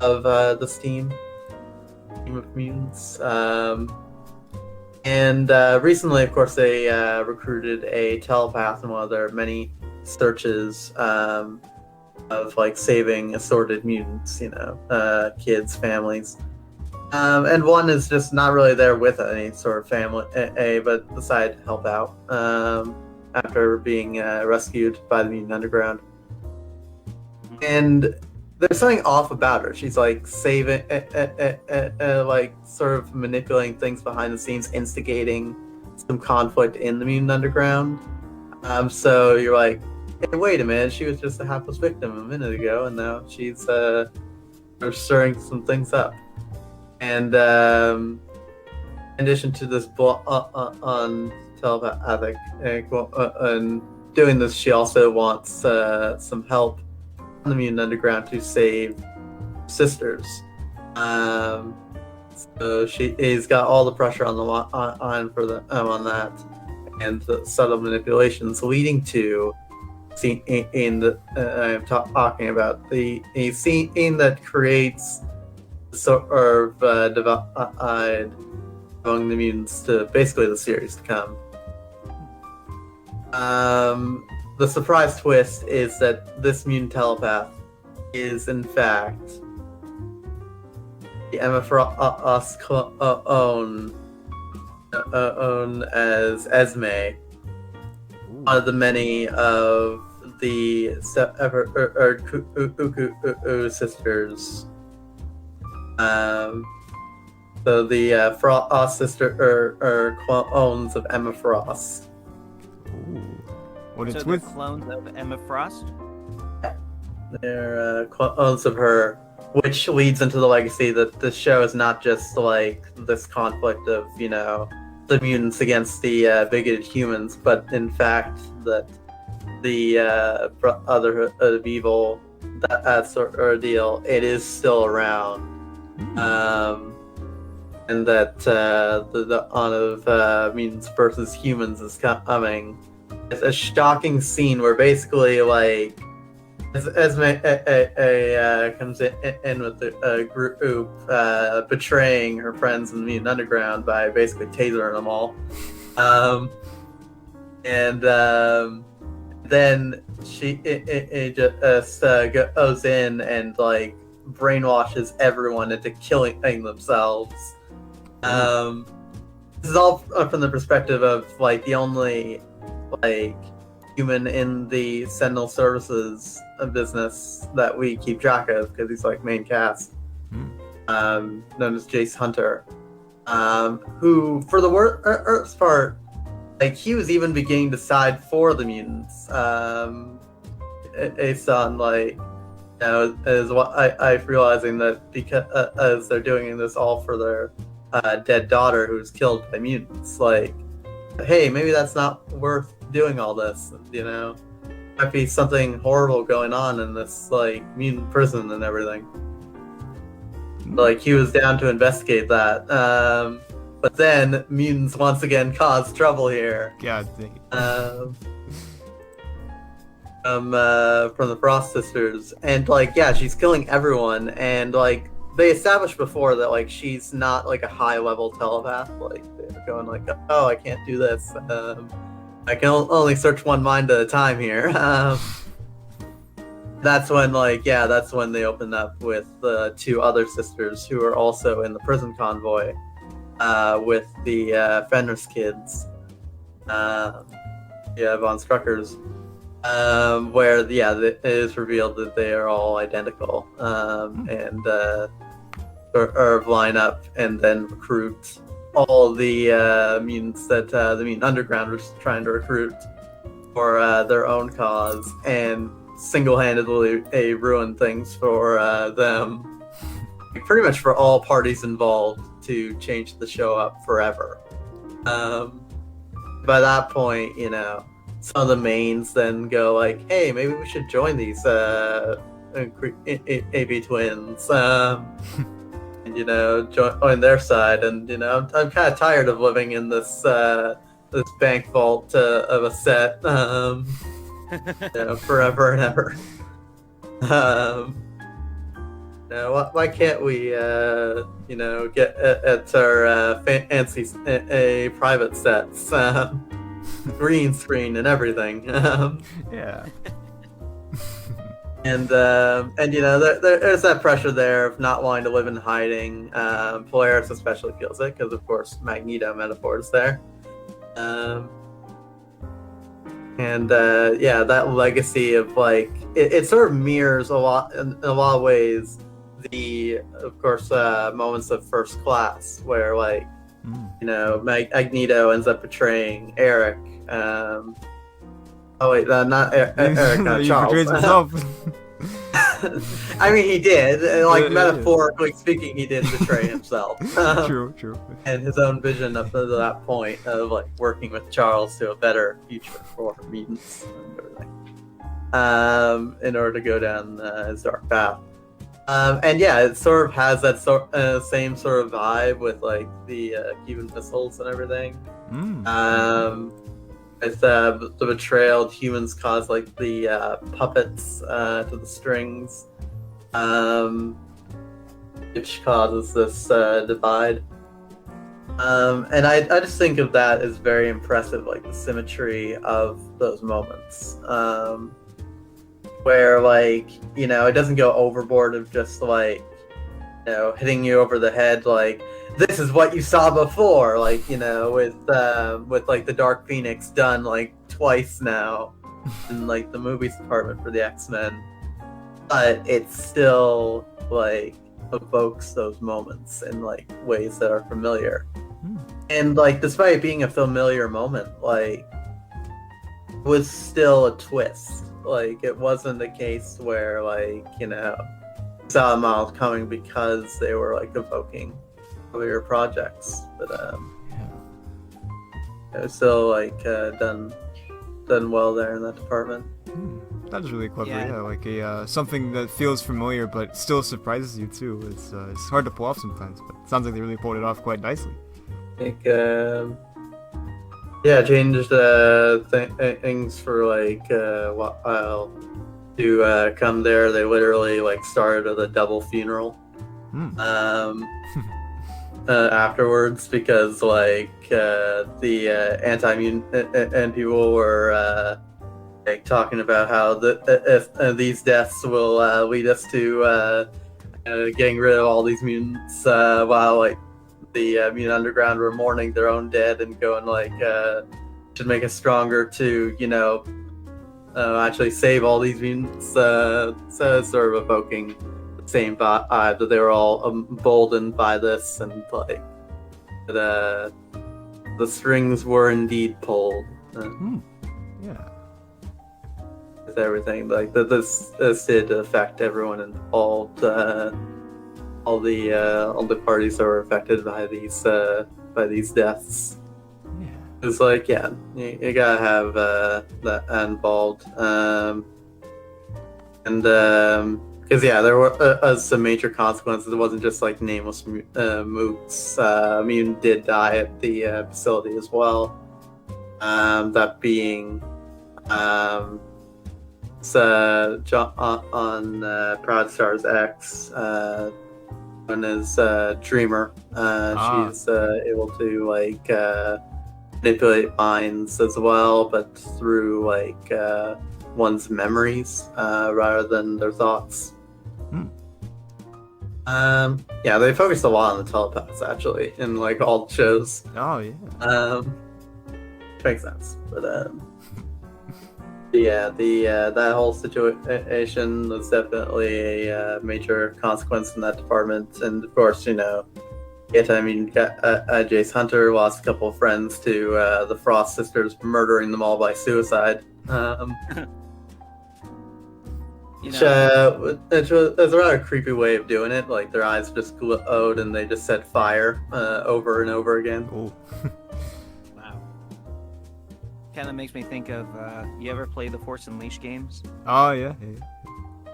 of this team of mutants. And recently, of course, they recruited a telepath in one of their many searches of like saving assorted mutants, you know, kids, families. And one is just not really there with any sort of family, but decided to help out after being rescued by the Mutant Underground. And there's something off about her. She's like saving, like sort of manipulating things behind the scenes, instigating some conflict in the Mutant Underground. So you're like, hey, wait a minute, she was just a hapless victim a minute ago, and now she's stirring some things up. And in addition to this on telepathic and doing this, she also wants some help on the Mutant Underground to save sisters. So he's got all the pressure on the on that, and the subtle manipulations leading to scene in the I'm talking about the scene that creates sort of divide among the mutants to basically the series to come. The surprise twist is that this mutant telepath is in fact the Emma Frost own as Esme, one of the many of the sisters. So the Frost sister are clones of Emma Frost. Ooh. What So it's they're with? clones of Emma Frost? They're clones of her, which leads into the legacy that this show is not just like this conflict of, you know, the mutants against the bigoted humans, but in fact that the Brotherhood of Evil, that sort of deal, it is still around. And that the honor of mutants versus humans is coming. It's a shocking scene where basically, like, Esme comes in with a group betraying her friends in the Mutant Underground by basically tasering them all. Then she just goes in and, like, brainwashes everyone into killing themselves. This is all from the perspective of like the only like human in the Sentinel Services business that we keep track of, because he's like main cast, known as Jace Hunter, who for the worst part, like he was even beginning to side for the mutants, based on like, you know, as what I realizing that because as they're doing this all for their dead daughter who was killed by mutants, like, hey, maybe that's not worth doing all this, you know? Might be something horrible going on in this like mutant prison and everything. Like he was down to investigate that, but then mutants once again caused trouble here. God dang it. From the Frost sisters, and like, yeah, she's killing everyone, and like they established before that like she's not like a high level telepath. Like they're going like, oh, I can't do this. I can only search one mind at a time here. That's when that's when they opened up with the two other sisters who are also in the prison convoy with the Fenris kids. von Strucker's, where it is revealed that they are all identical, and sort of line up and then recruit all the mutants that the mutant underground was trying to recruit for their own cause, and single-handedly ruin things for them, pretty much for all parties involved, to change the show up forever. By that point, some of the mains then go like, hey, maybe we should join these AB twins, and join their side. And I'm kind of tired of living in this this bank vault of a set, forever and ever. Why can't we, get at our fancy private sets, green screen and everything. Yeah. And there's that pressure there of not wanting to live in hiding. Polaris especially feels it because, of course, Magneto metaphors there. That legacy of it sort of mirrors in a lot of ways of course, moments of First Class, where Magneto ends up betraying Eric. Not Eric, He Charles. betrays himself. I mean, he did. Metaphorically speaking, he did betray himself. True. And his own vision up to that point of working with Charles to a better future for mutants and everything, in order to go down his dark path. It sort of has that same sort of vibe with the Cuban missiles and everything. With the betrayal, humans cause the puppets to the strings, which causes this divide. And I just think of that as very impressive, the symmetry of those moments. Where it doesn't go overboard of just hitting you over the head this is what you saw before, with the Dark Phoenix done twice now in the movies department for the X-Men, but it still evokes those moments in ways that are familiar. And despite it being a familiar moment, it was still a twist. It wasn't a case where saw them all coming because they were evoking earlier projects, but it was still done well there in that department. That's really clever. Yeah. Something that feels familiar but still surprises you too. It's hard to pull off sometimes, but it sounds like they really pulled it off quite nicely. Changed things for a while to come there. They literally started with a double funeral afterwards, because the anti-mutant people were talking about how if these deaths will lead us to getting rid of all these mutants, while the mutant underground were mourning their own dead and going should make us stronger to actually save all these mutants. So it's sort of evoking the same vibe that they were all emboldened by this, and that the strings were indeed pulled. Yeah. With everything this did affect everyone involved. All the parties that were affected by these deaths. Yeah. It's you gotta have that involved, because there were some major consequences. It wasn't just nameless moots. Mutant did die at the facility as well. That being John on Proudstar's ex. Known as Dreamer. She's able to manipulate minds as well, but through one's memories rather than their thoughts. They focused a lot on the telepaths actually in all the shows. Oh yeah. makes sense. But yeah, that whole situation was definitely a major consequence in that department, and of course, Jace Hunter lost a couple of friends to the Frost sisters murdering them all by suicide. It's a rather creepy way of doing it. Like, their eyes just glowed and they just set fire over and over again. Oh. Wow. Kind of makes me think of, you ever play the Force Unleashed games? Oh, yeah.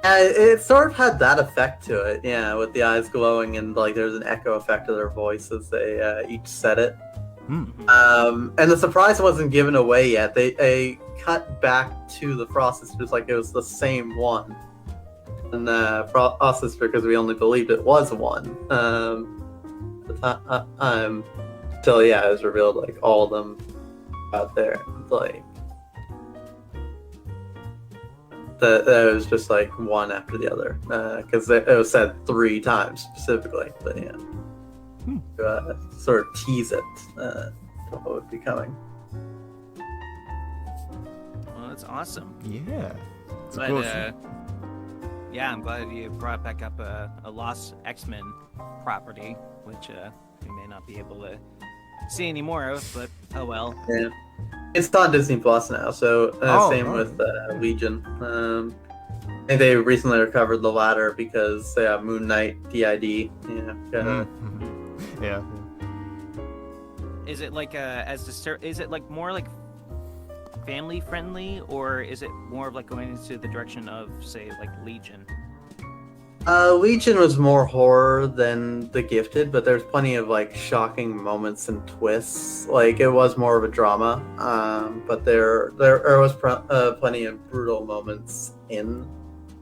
It sort of had that effect to it, yeah, with the eyes glowing and like there's an echo effect of their voice as they each said it. And the surprise wasn't given away yet. They cut back to the Frost Sisters like it was the same one. And Frost Sister, because we only believed it was one. Until it was revealed like all of them out there, like that it was just like one after the other, because it was said 3 times specifically. But yeah. Sort of tease it what would be coming. Well, that's awesome. Yeah. But yeah, I'm glad you brought back up a lost X-Men property, which we may not be able to see any more of, but oh well. Yeah, it's on Disney Plus now, so same with Legion. I think they recently recovered the latter because Moon Knight DID. Yeah. Is it like is it like more like family friendly, or is it more of like going into the direction of, say, like Legion? Legion was more horror than The Gifted, but there's plenty of like shocking moments and twists. Like, it was more of a drama, but there was plenty of brutal moments in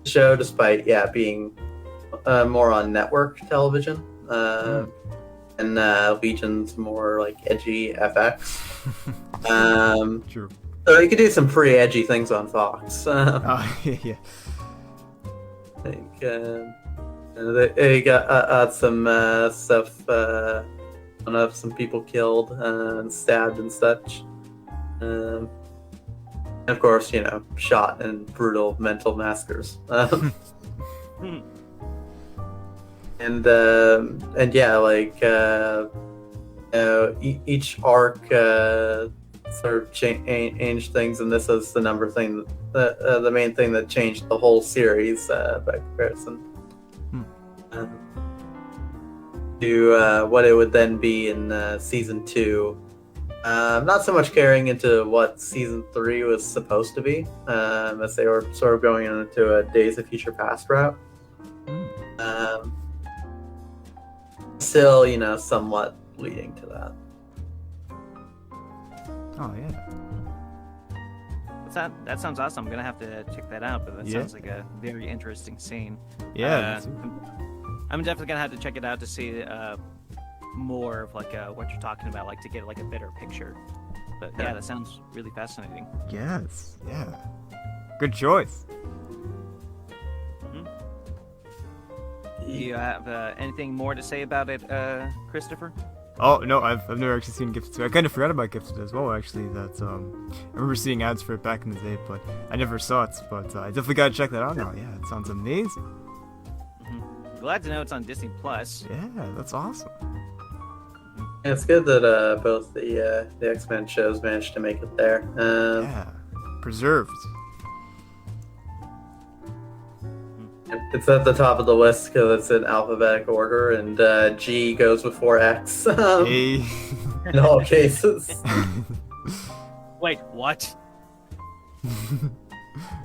the show, despite being more on network television. And Legion's more like edgy FX. True. So you could do some pretty edgy things on Fox. Yeah. I think they got some stuff of some people killed and stabbed and such. And of course, shot and brutal mental massacres. And yeah, like each arc sort of changed things, and this is the the main thing that changed the whole series by comparison to what it would then be in season 2. Not so much carrying into what season 3 was supposed to be, as they were sort of going into a Days of Future Past route. Still, somewhat leading to that. Oh, yeah. That sounds awesome. I'm gonna have to check that out, but that sounds like a very interesting scene. Yeah. I'm definitely gonna have to check it out to see more of like what you're talking about, like to get like a better picture. But yeah, that sounds really fascinating. Yes. Yeah. Good choice. Do you have anything more to say about it, Christopher? Oh no, I've never actually seen Gifted 2. I kind of forgot about Gifted as well. Actually, I remember seeing ads for it back in the day, but I never saw it. But I definitely gotta check that out now. Yeah, it sounds amazing. Glad to know it's on Disney Plus. Yeah, that's awesome. It's good that both the X-Men shows managed to make it there. Yeah, preserved. It's at the top of the list because it's in alphabetical order, and G goes before X Hey. in all cases. Wait, what?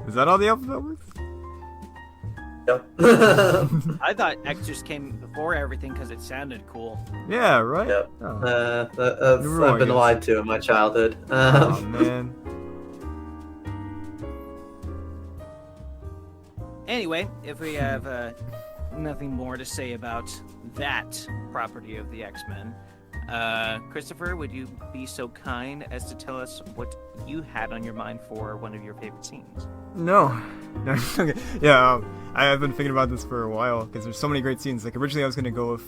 Is that all the alphabet works? Yep. I thought X just came before everything because it sounded cool. Yeah, right? Yep. Oh. I've been lied to in my childhood. Oh, man. Anyway, if we have nothing more to say about that property of the X-Men, Christopher, would you be so kind as to tell us what you had on your mind for one of your favorite scenes? No. Okay. Yeah, I've been thinking about this for a while because there's so many great scenes. Like, originally I was going to go with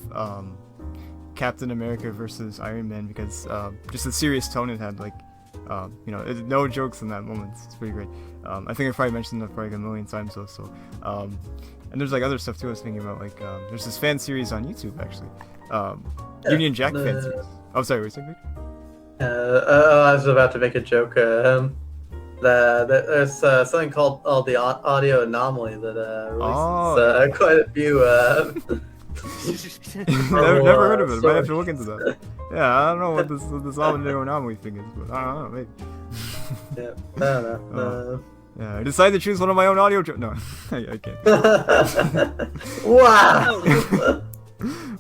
Captain America versus Iron Man because just the serious tone it had. Like, No jokes in that moment. It's pretty great. I think I've probably mentioned that probably a million times though. So, and there's like other stuff too. I was thinking about like there's this fan series on YouTube actually, Union Jack fan series. Oh, sorry, what were you saying? I was about to make a joke. There's something called the audio anomaly that releases quite a few. Never heard of it. Might have to look into that. Yeah, I don't know what this audio anomaly thing is, but I don't know, maybe. Yeah, I don't know. Yeah, I decided to choose one of my own audio. No, I can't. Wow.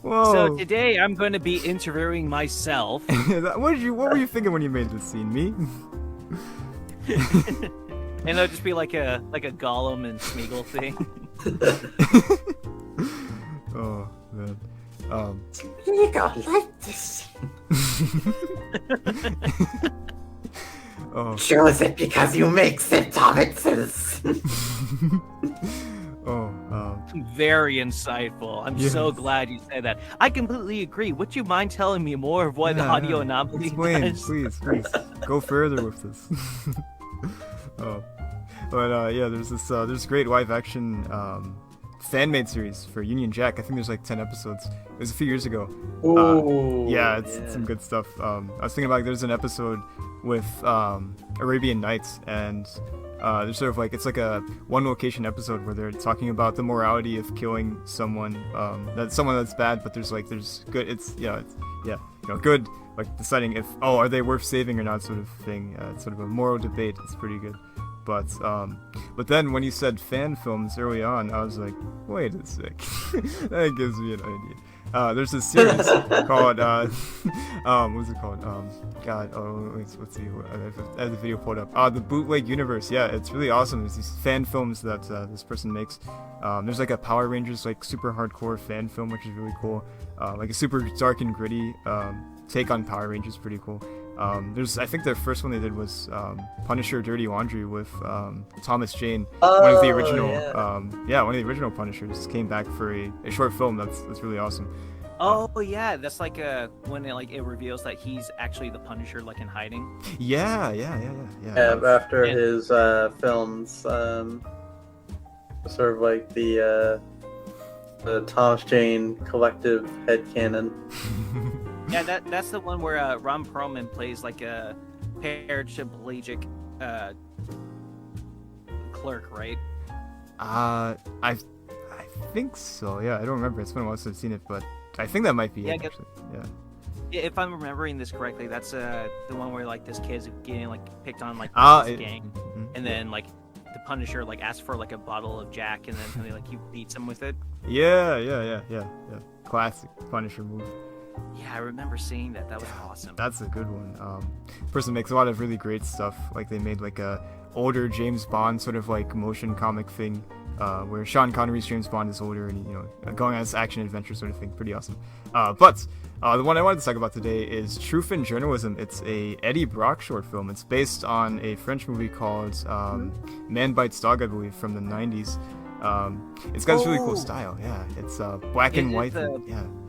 Whoa. So today I'm going to be interviewing myself. What were you thinking when you made this scene? Me? And it'll just be like a Gollum and Smeagol thing. Oh man. Smeagol like this. Oh. Choose it because you make sentences. Very insightful. I'm so glad you said that. I completely agree. Would you mind telling me more of what the audio anomaly does? Please. Go further with this. There's this great live action fan-made series for Union Jack. I think there's like 10 episodes. It was a few years ago. It's some good stuff. I was thinking about there's an episode with Arabian Nights, and there's sort of like it's like a one location episode where they're talking about the morality of killing someone that's bad, but there's good. It's good, like deciding if are they worth saving or not, sort of thing. It's sort of a moral debate. It's pretty good. But then when you said fan films early on, I was like, wait a sec. That gives me an idea. There's this series called what's it called? Let's see. I have the video pulled up. The Bootleg Universe. Yeah, it's really awesome. There's these fan films that this person makes. There's like a Power Rangers like super hardcore fan film, which is really cool. Like a super dark and gritty take on Power Rangers, pretty cool. I think the first one they did was Punisher Dirty Laundry with Thomas Jane, one of the original one of the original Punishers came back for a short film that's really awesome. That's like when it reveals that he's actually the Punisher, like in hiding. Yeah, after his films, sort of like the Thomas Jane collective headcanon. Yeah, that's the one where Ron Perlman plays like a paraplegic clerk, right? I think so. Yeah, I don't remember. It's been a while since I've seen it, but I think that might be it. Actually. Yeah. If I'm remembering this correctly, that's the one where like this kid's getting like picked on like this gang, and then like the Punisher like asks for like a bottle of Jack, and then he beats him with it. Yeah. Classic Punisher movie. Yeah, I remember seeing that. That was awesome. That's a good one. Person makes a lot of really great stuff. Like they made like a older James Bond sort of like motion comic thing, where Sean Connery's James Bond is older and going on this action adventure sort of thing. Pretty awesome. But the one I wanted to talk about today is Truth in Journalism. It's a Eddie Brock short film. It's based on a French movie called Man Bites Dog, I believe, from the 90s. It's got this really cool style. Yeah, it's black and white.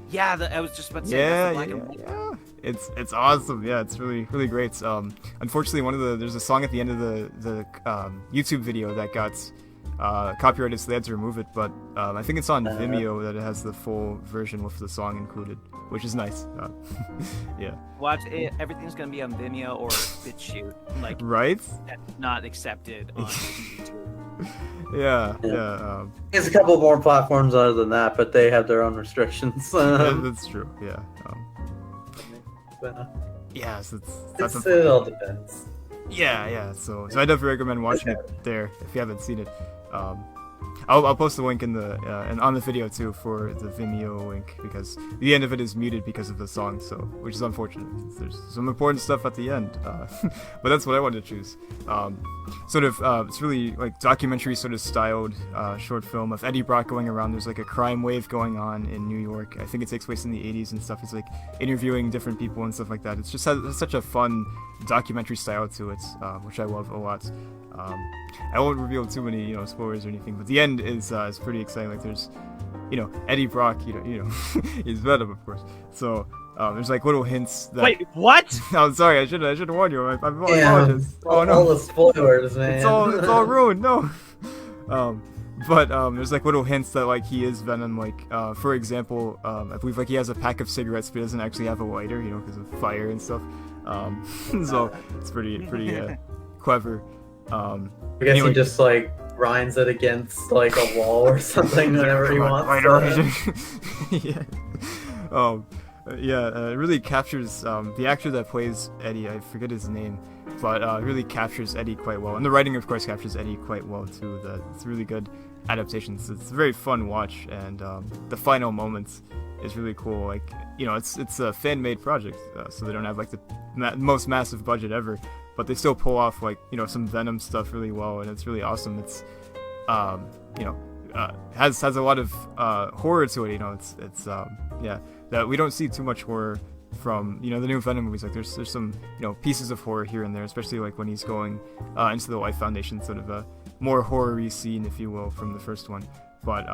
Yeah, I was just about to say black and white. Yeah. It's awesome. Yeah, it's really great. Unfortunately, there's a song at the end of the YouTube video that got copyrighted, so they had to remove it. But I think it's on Vimeo that it has the full version with the song included, which is nice. Yeah. Watch it. Everything's gonna be on Vimeo or BitChute. Like right? That's not accepted on YouTube. Yeah. There's a couple more platforms other than that, but they have their own restrictions. That's true. Yeah. Yes, it all depends. Yeah. So I definitely recommend watching it there if you haven't seen it. I'll post the link in the and on the video too for the Vimeo link, because the end of it is muted because of the song, so which is unfortunate. There's some important stuff at the end, but that's what I wanted to choose. It's really like documentary sort of styled short film of Eddie Brock going around. There's like a crime wave going on in New York. I think it takes place in the 80s and stuff. He's like interviewing different people and stuff like that. It's just has such a fun documentary style to it, which I love a lot. I won't reveal too many, spoilers or anything, but the end is pretty exciting. Like there's, Eddie Brock, he's Venom, of course. So There's like little hints that. Wait, what? I'm sorry. I should have warned you. I Yeah, apologize. Oh all no. the spoilers, man. It's all ruined. No. But there's like little hints that like he is Venom. Like for example, I believe like he has a pack of cigarettes, but he doesn't actually have a lighter, you know, because of fire and stuff. So it's pretty clever. I guess anyway. he just like grinds it against like a wall or something whenever he wants. Yeah. It really captures the actor that plays Eddie. I forget his name, but it really captures Eddie quite well, and the writing, of course, captures Eddie quite well too. It's really good adaptations. It's a very fun watch, and the final moments is really cool. Like, you know, it's a fan-made project, so they don't have like the most massive budget ever, but they still pull off like, you know, some Venom stuff really well, and it's really awesome. It's has a lot of horror to it. You know, it's that we don't see too much horror from, you know, the new Venom movies. Like there's some, you know, pieces of horror here and there, especially like when he's going into the Life Foundation, sort of a more horror-y scene, if you will, from the first one. But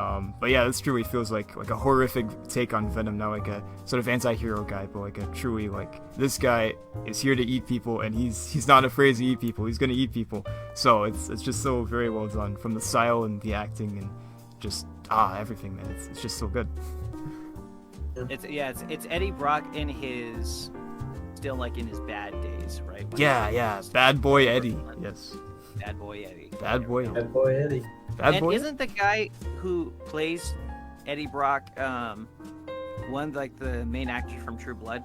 yeah, this truly feels like a horrific take on Venom, not like a sort of anti-hero guy, but like a truly like, this guy is here to eat people, and he's not afraid to eat people. He's gonna eat people. So it's just so very well done, from the style and the acting and just everything, man. It's just so good. It's Eddie Brock in his still like in his bad days, right? Yeah, bad boy Eddie. Yes. Bad boy Eddie. Bad boy. Bad boy Eddie. Bad And boy. isn't the guy who plays Eddie Brock one like the main actor from True Blood?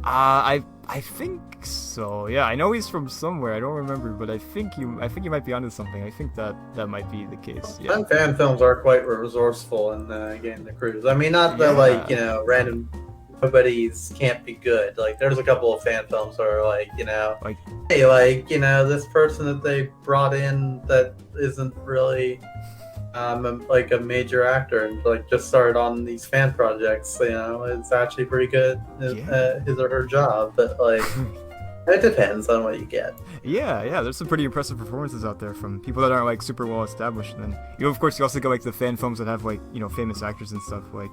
I think so. Yeah, I know he's from somewhere. I don't remember, but I think you might be onto something. I think that might be the case. Yeah. Some fan films are quite resourceful in getting the crews. I mean, not that like, you know, random nobodies can't be good. Like, there's a couple of fan films where like, you know, Like, hey, like, you know, this person that they brought in that isn't really like a major actor and like just started on these fan projects, you know, it's actually pretty good at his or her job, but like it depends on what you get. yeah, there's some pretty impressive performances out there from people that aren't like super well established. And then, you know, of course, you also get like the fan films that have like, you know, famous actors and stuff, like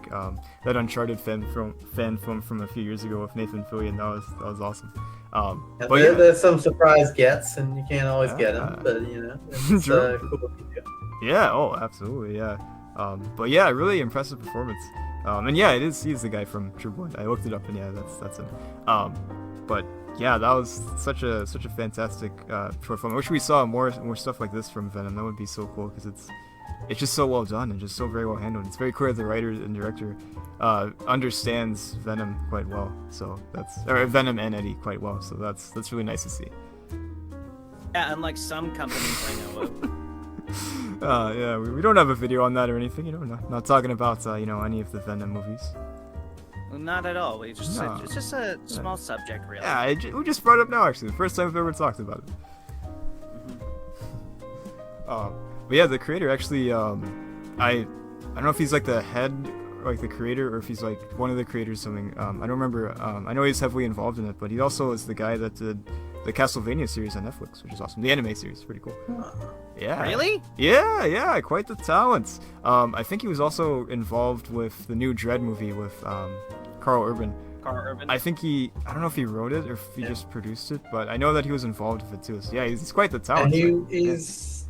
that Uncharted fan film from a few years ago with Nathan Fillion. That was awesome. But There's some surprise gets, and you can't always get them, but you know, it's True. cool. Yeah, oh, absolutely, yeah. But yeah, really impressive performance. And yeah, he's the guy from True Blood. I looked it up, and yeah, that's him. But yeah, that was such a fantastic short film. I wish we saw more stuff like this from Venom. That would be so cool, because it's just so well done and just so very well handled. It's very clear the writer and director understands Venom quite well. So or Venom and Eddie quite well. So that's really nice to see. Yeah, unlike some companies I know of. Yeah, we don't have a video on that or anything, you know, not talking about, you know, any of the Venom movies. Well, not at all. It's just No. it's just a small subject, really. Yeah, we just brought it up now, actually, the first time we've ever talked about it. But yeah, the creator actually, I don't know if he's like the head, like the creator, or if he's like one of the creators or something. I don't remember. I know he's heavily involved in it, but he also is the guy that did the Castlevania series on Netflix, which is awesome. The anime series, pretty cool. Yeah. Really? Yeah, quite the talent. I think he was also involved with the new Dread movie with Carl Urban. Carl Urban. I don't know if he wrote it or if he just produced it, but I know that he was involved with it too. So yeah, he's quite the talent. And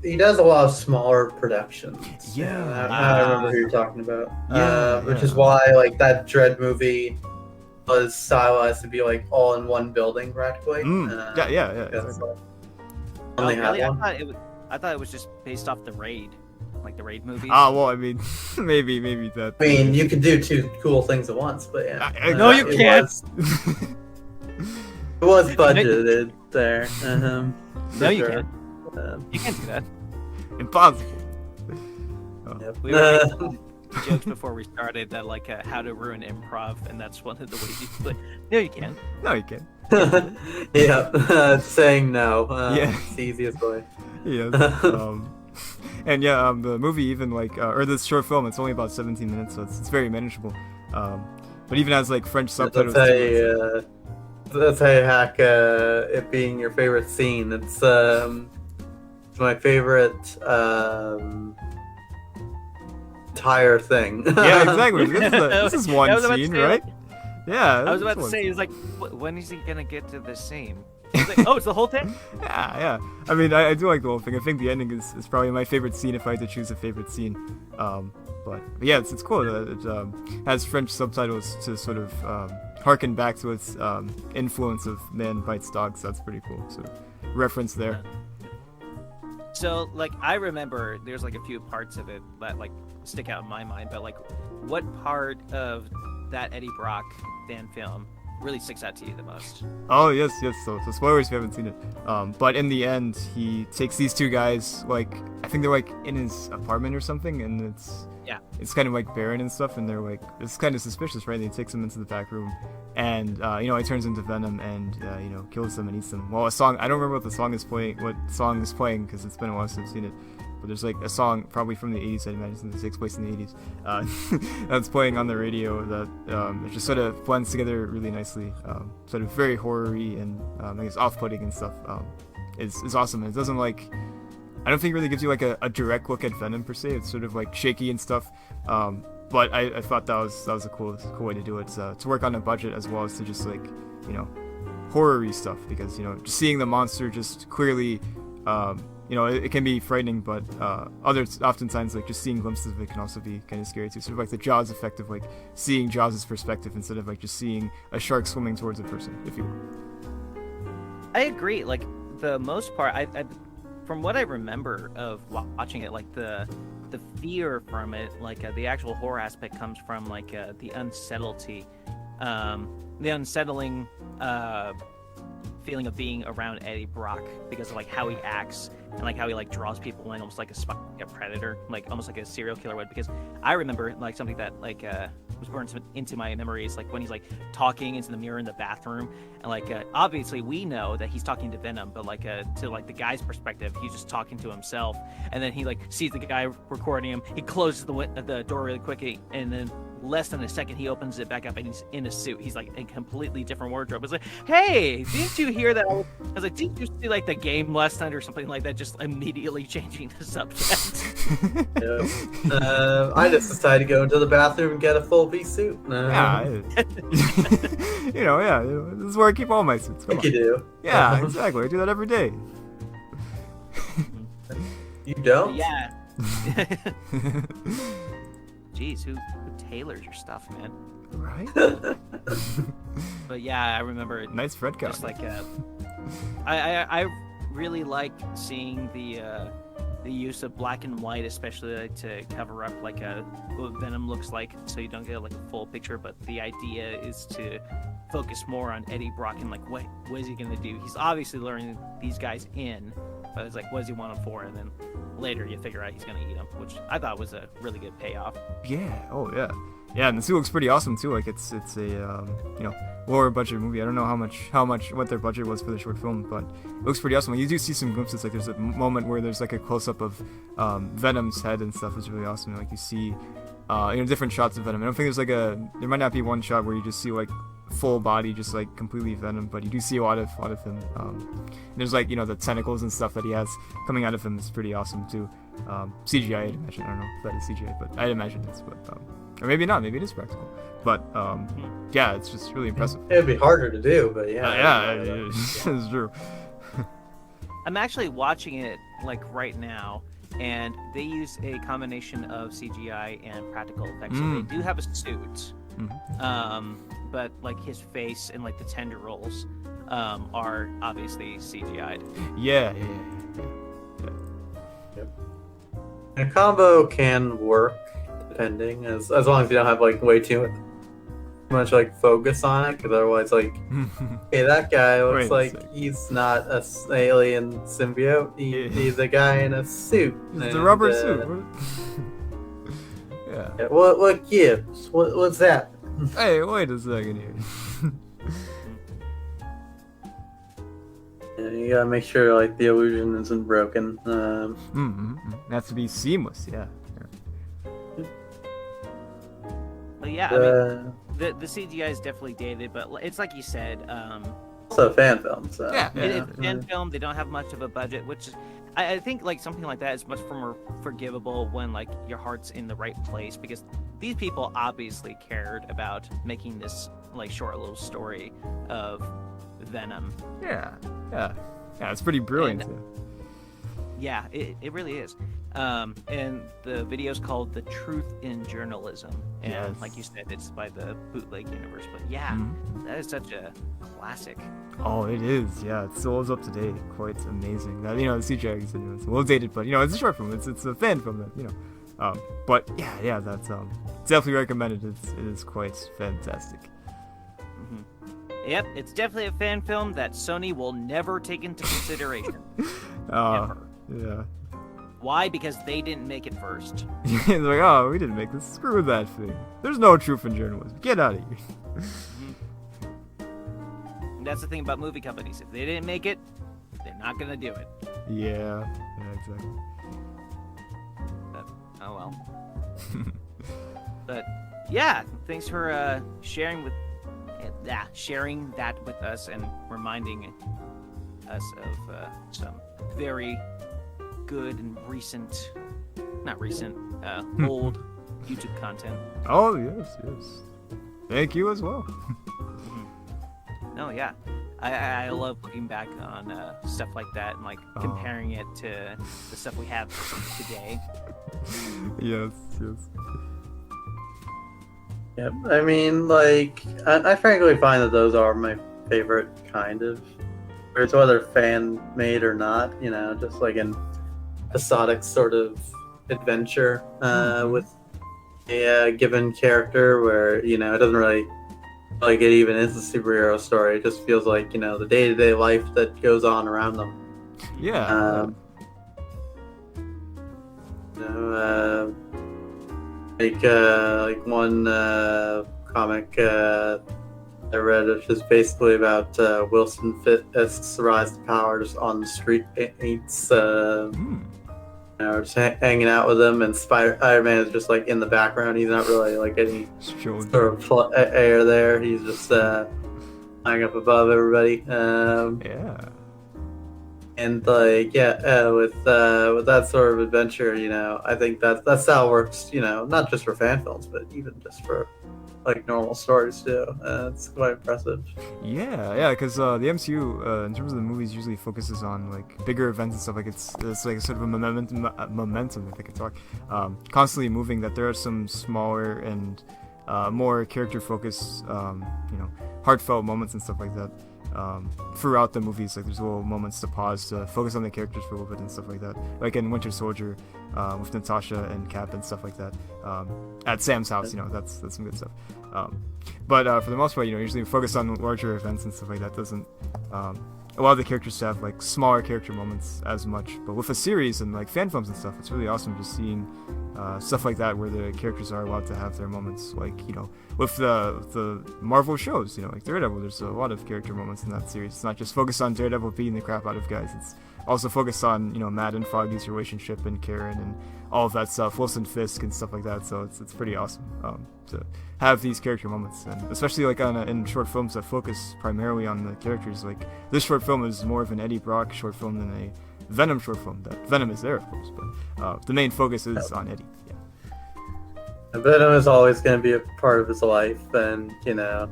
he does a lot of smaller productions. Yeah. I remember who you're talking about. Yeah, Which yeah. is why like that Dread movie was stylized to be like all in one building practically. Yeah. because, Exactly. like, Oh, only really? had one. I thought it was just based off the Raid, like the Raid movies. Well, I mean, maybe that. I mean, you can do two cool things at once, but yeah. No, you can't. It was budgeted there. No, you sure. can't. You can't do that. Impossible. Yep. We were making jokes before we started that like how to ruin improv, and that's one of the ways you play. No, you can't. No, you can't. Yeah, saying no. Yeah. It's the easiest way. Yeah. And yeah, the movie even like, or this short film, it's only about 17 minutes, so it's very manageable. But even has like French subtitles. That's how you hack it being your favorite scene. It's my favorite entire thing. Yeah, exactly. This is one I was about to scene, say, right? Yeah. I was about to say, he's like, when is he gonna get to the scene? He's like, oh, it's the whole thing? Yeah. I mean, I do like the whole thing. I think the ending is probably my favorite scene if I had to choose a favorite scene. But yeah, it's cool. It has French subtitles to sort of harken back to its influence of Man Bites Dog, so that's pretty cool. So reference there. So, like, I remember there's, like, a few parts of it that, like, stick out in my mind, but, like, what part of that Eddie Brock fan film really sticks out to you the most? Oh, yes. So spoilers if you haven't seen it. But in the end, he takes these two guys, like, I think they're, like, in his apartment or something, and it's kind of, like, barren and stuff, and they're, like, it's kind of suspicious, right? And he takes them into the back room, and, he turns into Venom and, kills them and eats them. Well, a song, I don't remember what song is playing, because it's been a while since I've seen it. But there's like a song probably from the 80s, I imagine, that takes place in the 80s, that's playing on the radio that it just sort of blends together really nicely. Sort of very horror-y and I guess off-putting and stuff. It's awesome. And it doesn't like, I don't think it really gives you like a direct look at Venom per se. It's sort of like shaky and stuff. But I thought that was a cool way to do it. To work on a budget as well as to just like, horror-y stuff, because just seeing the monster just clearly. It can be frightening, but oftentimes, like, just seeing glimpses of it can also be kind of scary too. Sort of like the Jaws effect of, like, seeing Jaws' perspective instead of, like, just seeing a shark swimming towards a person, if you will. I agree. Like, the most part, I from what I remember of watching it, like, the fear from it, like, the actual horror aspect comes from, like, the unsettledty, the unsettling feeling of being around Eddie Brock because of like how he acts and like how he like draws people in almost like a predator, like almost like a serial killer would. Because I remember like something that like was burned into my memories, like when he's like talking into the mirror in the bathroom, and like obviously we know that he's talking to Venom, but like to like the guy's perspective, he's just talking to himself, and then he like sees the guy recording him, he closes the door really quickly, and then less than a second he opens it back up and he's in a suit. He's like in a completely different wardrobe. It's like, hey, didn't you hear that? I was like, didn't you see like the game last night or something like that? Just immediately changing the subject. I just decided to go into the bathroom and get a full pea suit. This is where I keep all my suits. Like you do. Yeah, exactly. I do that every day. You don't? Yeah. Jeez, who tailors your stuff, man? Right. But yeah, I remember. Nice Fred count. Just like I really like seeing the use of black and white, especially to cover up like what Venom looks like, so you don't get like a full picture. But the idea is to focus more on Eddie Brock and like what is he gonna do? He's obviously luring these guys in, but it's like, what does he want them for? And then later you figure out he's gonna eat them, which I thought was a really good payoff. Yeah. Oh yeah. Yeah, and the suit looks pretty awesome too. Like it's a lower budget movie. I don't know what their budget was for the short film, but it looks pretty awesome. Like, you do see some glimpses. Like there's a moment where there's like a close up of Venom's head and stuff. Is really awesome. Like you see different shots of Venom. I don't think there might not be one shot where you just see like full body, just like completely Venom, but you do see a lot of him. And there's like the tentacles and stuff that he has coming out of him is pretty awesome too. CGI, I'd imagine. I don't know if that is CGI, but I'd imagine it's. But or maybe not. Maybe it is practical. But yeah, it's just really impressive. It'd be harder to do, but yeah. It's true. I'm actually watching it like right now, and they use a combination of CGI and practical effects. So they do have a suit, but like his face and like the tendrils are obviously CGI'd. Yeah. A combo can work depending, as long as you don't have like way too much like focus on it, because otherwise like hey, that guy looks like he's not a alien symbiote, he's a guy in a suit. It's a rubber suit. Yeah. What gives? What's that? Hey, wait a second here. You gotta make sure like the illusion isn't broken. It has to be seamless. Yeah. But yeah, I mean, the CGI is definitely dated, but it's like you said. Also a fan film, so It's a fan film. They don't have much of a budget, which I think like something like that is much more forgivable when like your heart's in the right place, because these people obviously cared about making this like short little story of Venom. Yeah. It's pretty brilliant. And- Yeah, it really is. And the video's called "The Truth in Journalism," and Yes. like you said, it's by the Bootleg Universe. But yeah, that is such a classic. Oh, it is. Yeah, it still is up to date. Quite amazing. Now, the CGI is, it's a little dated, but it's a short film. It's a fan film. But yeah, that's definitely recommended. It is quite fantastic. Yep, it's definitely a fan film that Sony will never take into consideration. Uh, Ever. yeah. Why? Because they didn't make it first. It's like, oh, we didn't make this. Screw that thing. There's no truth in journalism. Get out of here. And that's the thing about movie companies. If they didn't make it, they're not gonna do it. Yeah, exactly. But, oh well. But yeah, thanks for sharing that with us and reminding us of some very good and old YouTube content. Oh, yes. Thank you as well. Oh yeah, I love looking back on stuff like that and like comparing it to the stuff we have today. Yes. Yep. I mean, like, I frankly find that those are my favorite kind of, whether fan made or not. Just like an episodic sort of adventure with a given character, where it doesn't really like it even is a superhero story. It just feels like the day-to-day life that goes on around them. Yeah. Like one comic I read, which is basically about Wilson Fisk's rise to power just on the street. It's just hanging out with him, and Spider-Man is just like in the background. He's not really like any sort of air there. He's just flying up above everybody. Yeah. And like with that sort of adventure, I think that's how it works. Not just for fan films, but even just for like normal stories too. It's quite impressive. Yeah, because the MCU, in terms of the movies, usually focuses on like bigger events and stuff. Like it's like sort of a momentum, if I could talk, constantly moving. That there are some smaller and more character-focused, heartfelt moments and stuff like that. Throughout the movies, like there's little moments to pause to focus on the characters for a little bit and stuff like that, like in Winter Soldier with Natasha and Cap and stuff like that, at Sam's house. That's some good stuff. But for the most part, usually focus on larger events and stuff like that. Doesn't a lot of the characters have like smaller character moments as much, but with a series and like fan films and stuff, it's really awesome just seeing stuff like that where the characters are allowed to have their moments. Like with the Marvel shows, like Daredevil, there's a lot of character moments in that series. It's not just focused on Daredevil beating the crap out of guys. It's also focused on Matt and Foggy's relationship and Karen and all of that stuff, Wilson Fisk and stuff like that. So it's pretty awesome to have these character moments, and especially like in short films that focus primarily on the characters. Like this short film is more of an Eddie Brock short film than a Venom short film. That Venom is there, of course, but the main focus is on Eddie. Yeah. Venom is always going to be a part of his life, and that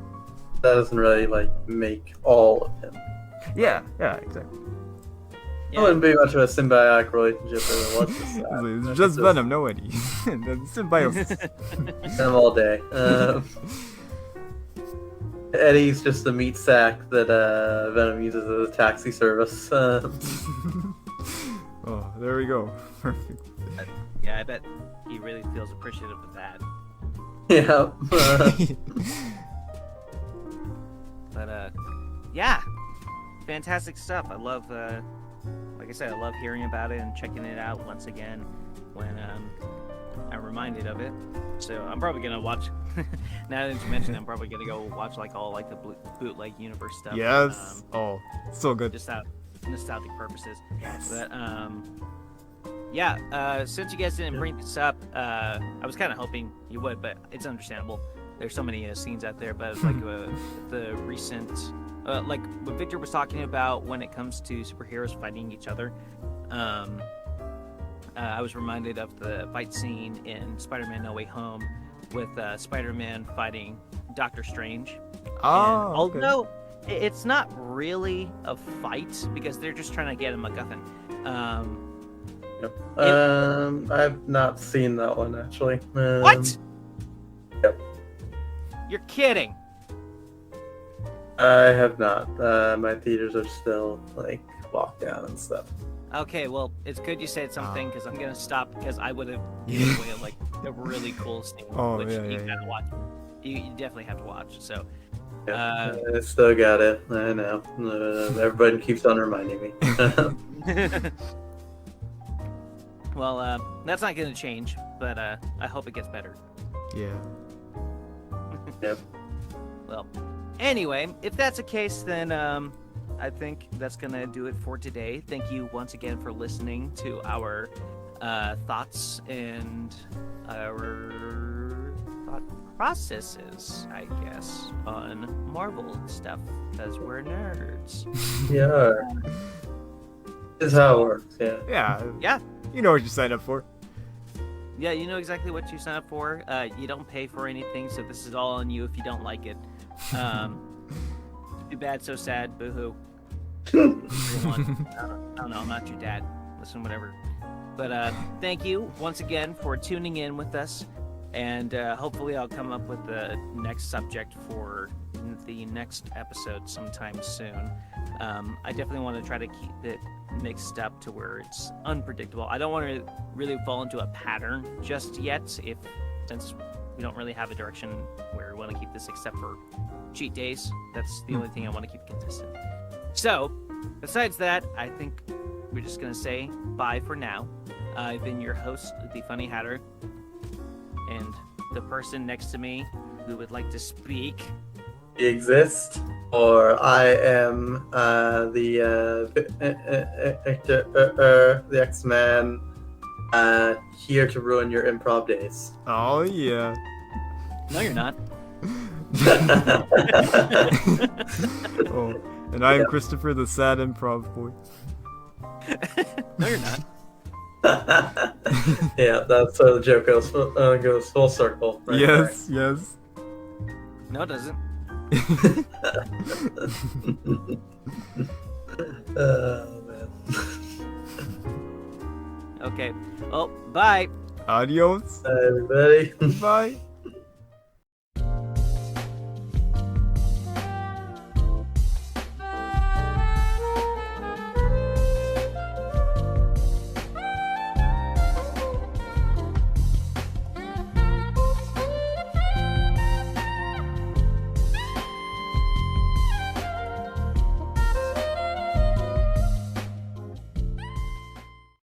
doesn't really like make all of him. Yeah, exactly. It wouldn't be much of a symbiotic relationship if it was It's just Venom, no Eddie. Symbiosis. Venom all day. Eddie's just the meat sack that Venom uses as a taxi service. Oh, there we go. Perfect. Yeah, I bet he really feels appreciative of that. Yeah. But yeah, fantastic stuff. I love, like I said, I love hearing about it and checking it out once again when I'm reminded of it. So I'm probably gonna watch. Now that you mentioned it, I'm probably gonna go watch like all like the bootleg universe stuff. Yes. So good. Just out nostalgic purposes. Yes. But yeah. Since you guys didn't bring this up, I was kind of hoping you would, but it's understandable. There's so many scenes out there, but like the recent, like what Victor was talking about when it comes to superheroes fighting each other. I was reminded of the fight scene in Spider-Man: No Way Home with Spider-Man fighting Doctor Strange. Oh, And although it's not really a fight because they're just trying to get a MacGuffin. Yep. I've not seen that one actually. What? Yep. You're kidding. I have not. My theaters are still like locked down and stuff. Okay, well, it's good you said something because I'm gonna stop because I would have given away like the really cool scene, which you gotta watch. You definitely have to watch. So, Yeah, I still got it. I know. Everybody keeps on reminding me. well, that's not gonna change, but I hope it gets better. Yeah. Yep. Well, anyway, if that's the case, then I think that's gonna do it for today. Thank you once again for listening to our thoughts and our thought processes, I guess, on Marvel stuff because we're nerds. Yeah. This is how it works. Yeah. Yeah. You know what you signed up for. Yeah, you know exactly what you sign up for. You don't pay for anything, so this is all on you if you don't like it. Too bad, so sad, boo-hoo. Everyone. I don't know, I'm not your dad. Listen, whatever. But thank you once again for tuning in with us, and hopefully I'll come up with the next subject for the next episode sometime soon. I definitely want to try to keep it mixed up to where it's unpredictable. I don't want to really fall into a pattern just yet, since we don't really have a direction where we want to keep this except for cheat days. That's the only thing I want to keep consistent. So, besides that, I think we're just going to say bye for now. I've been your host, the Funny Hatter, and the person next to me who would like to speak. Exist, or I am the X-Man here to ruin your improv days. Oh yeah. No, you're not. Oh, and I am Christopher, the sad improv boy. No, you're not. Yeah, that's where the joke goes full circle. Right Yes, yes. No, it doesn't. Oh man. Okay. Well, bye. Adios. Hi, everybody. Bye.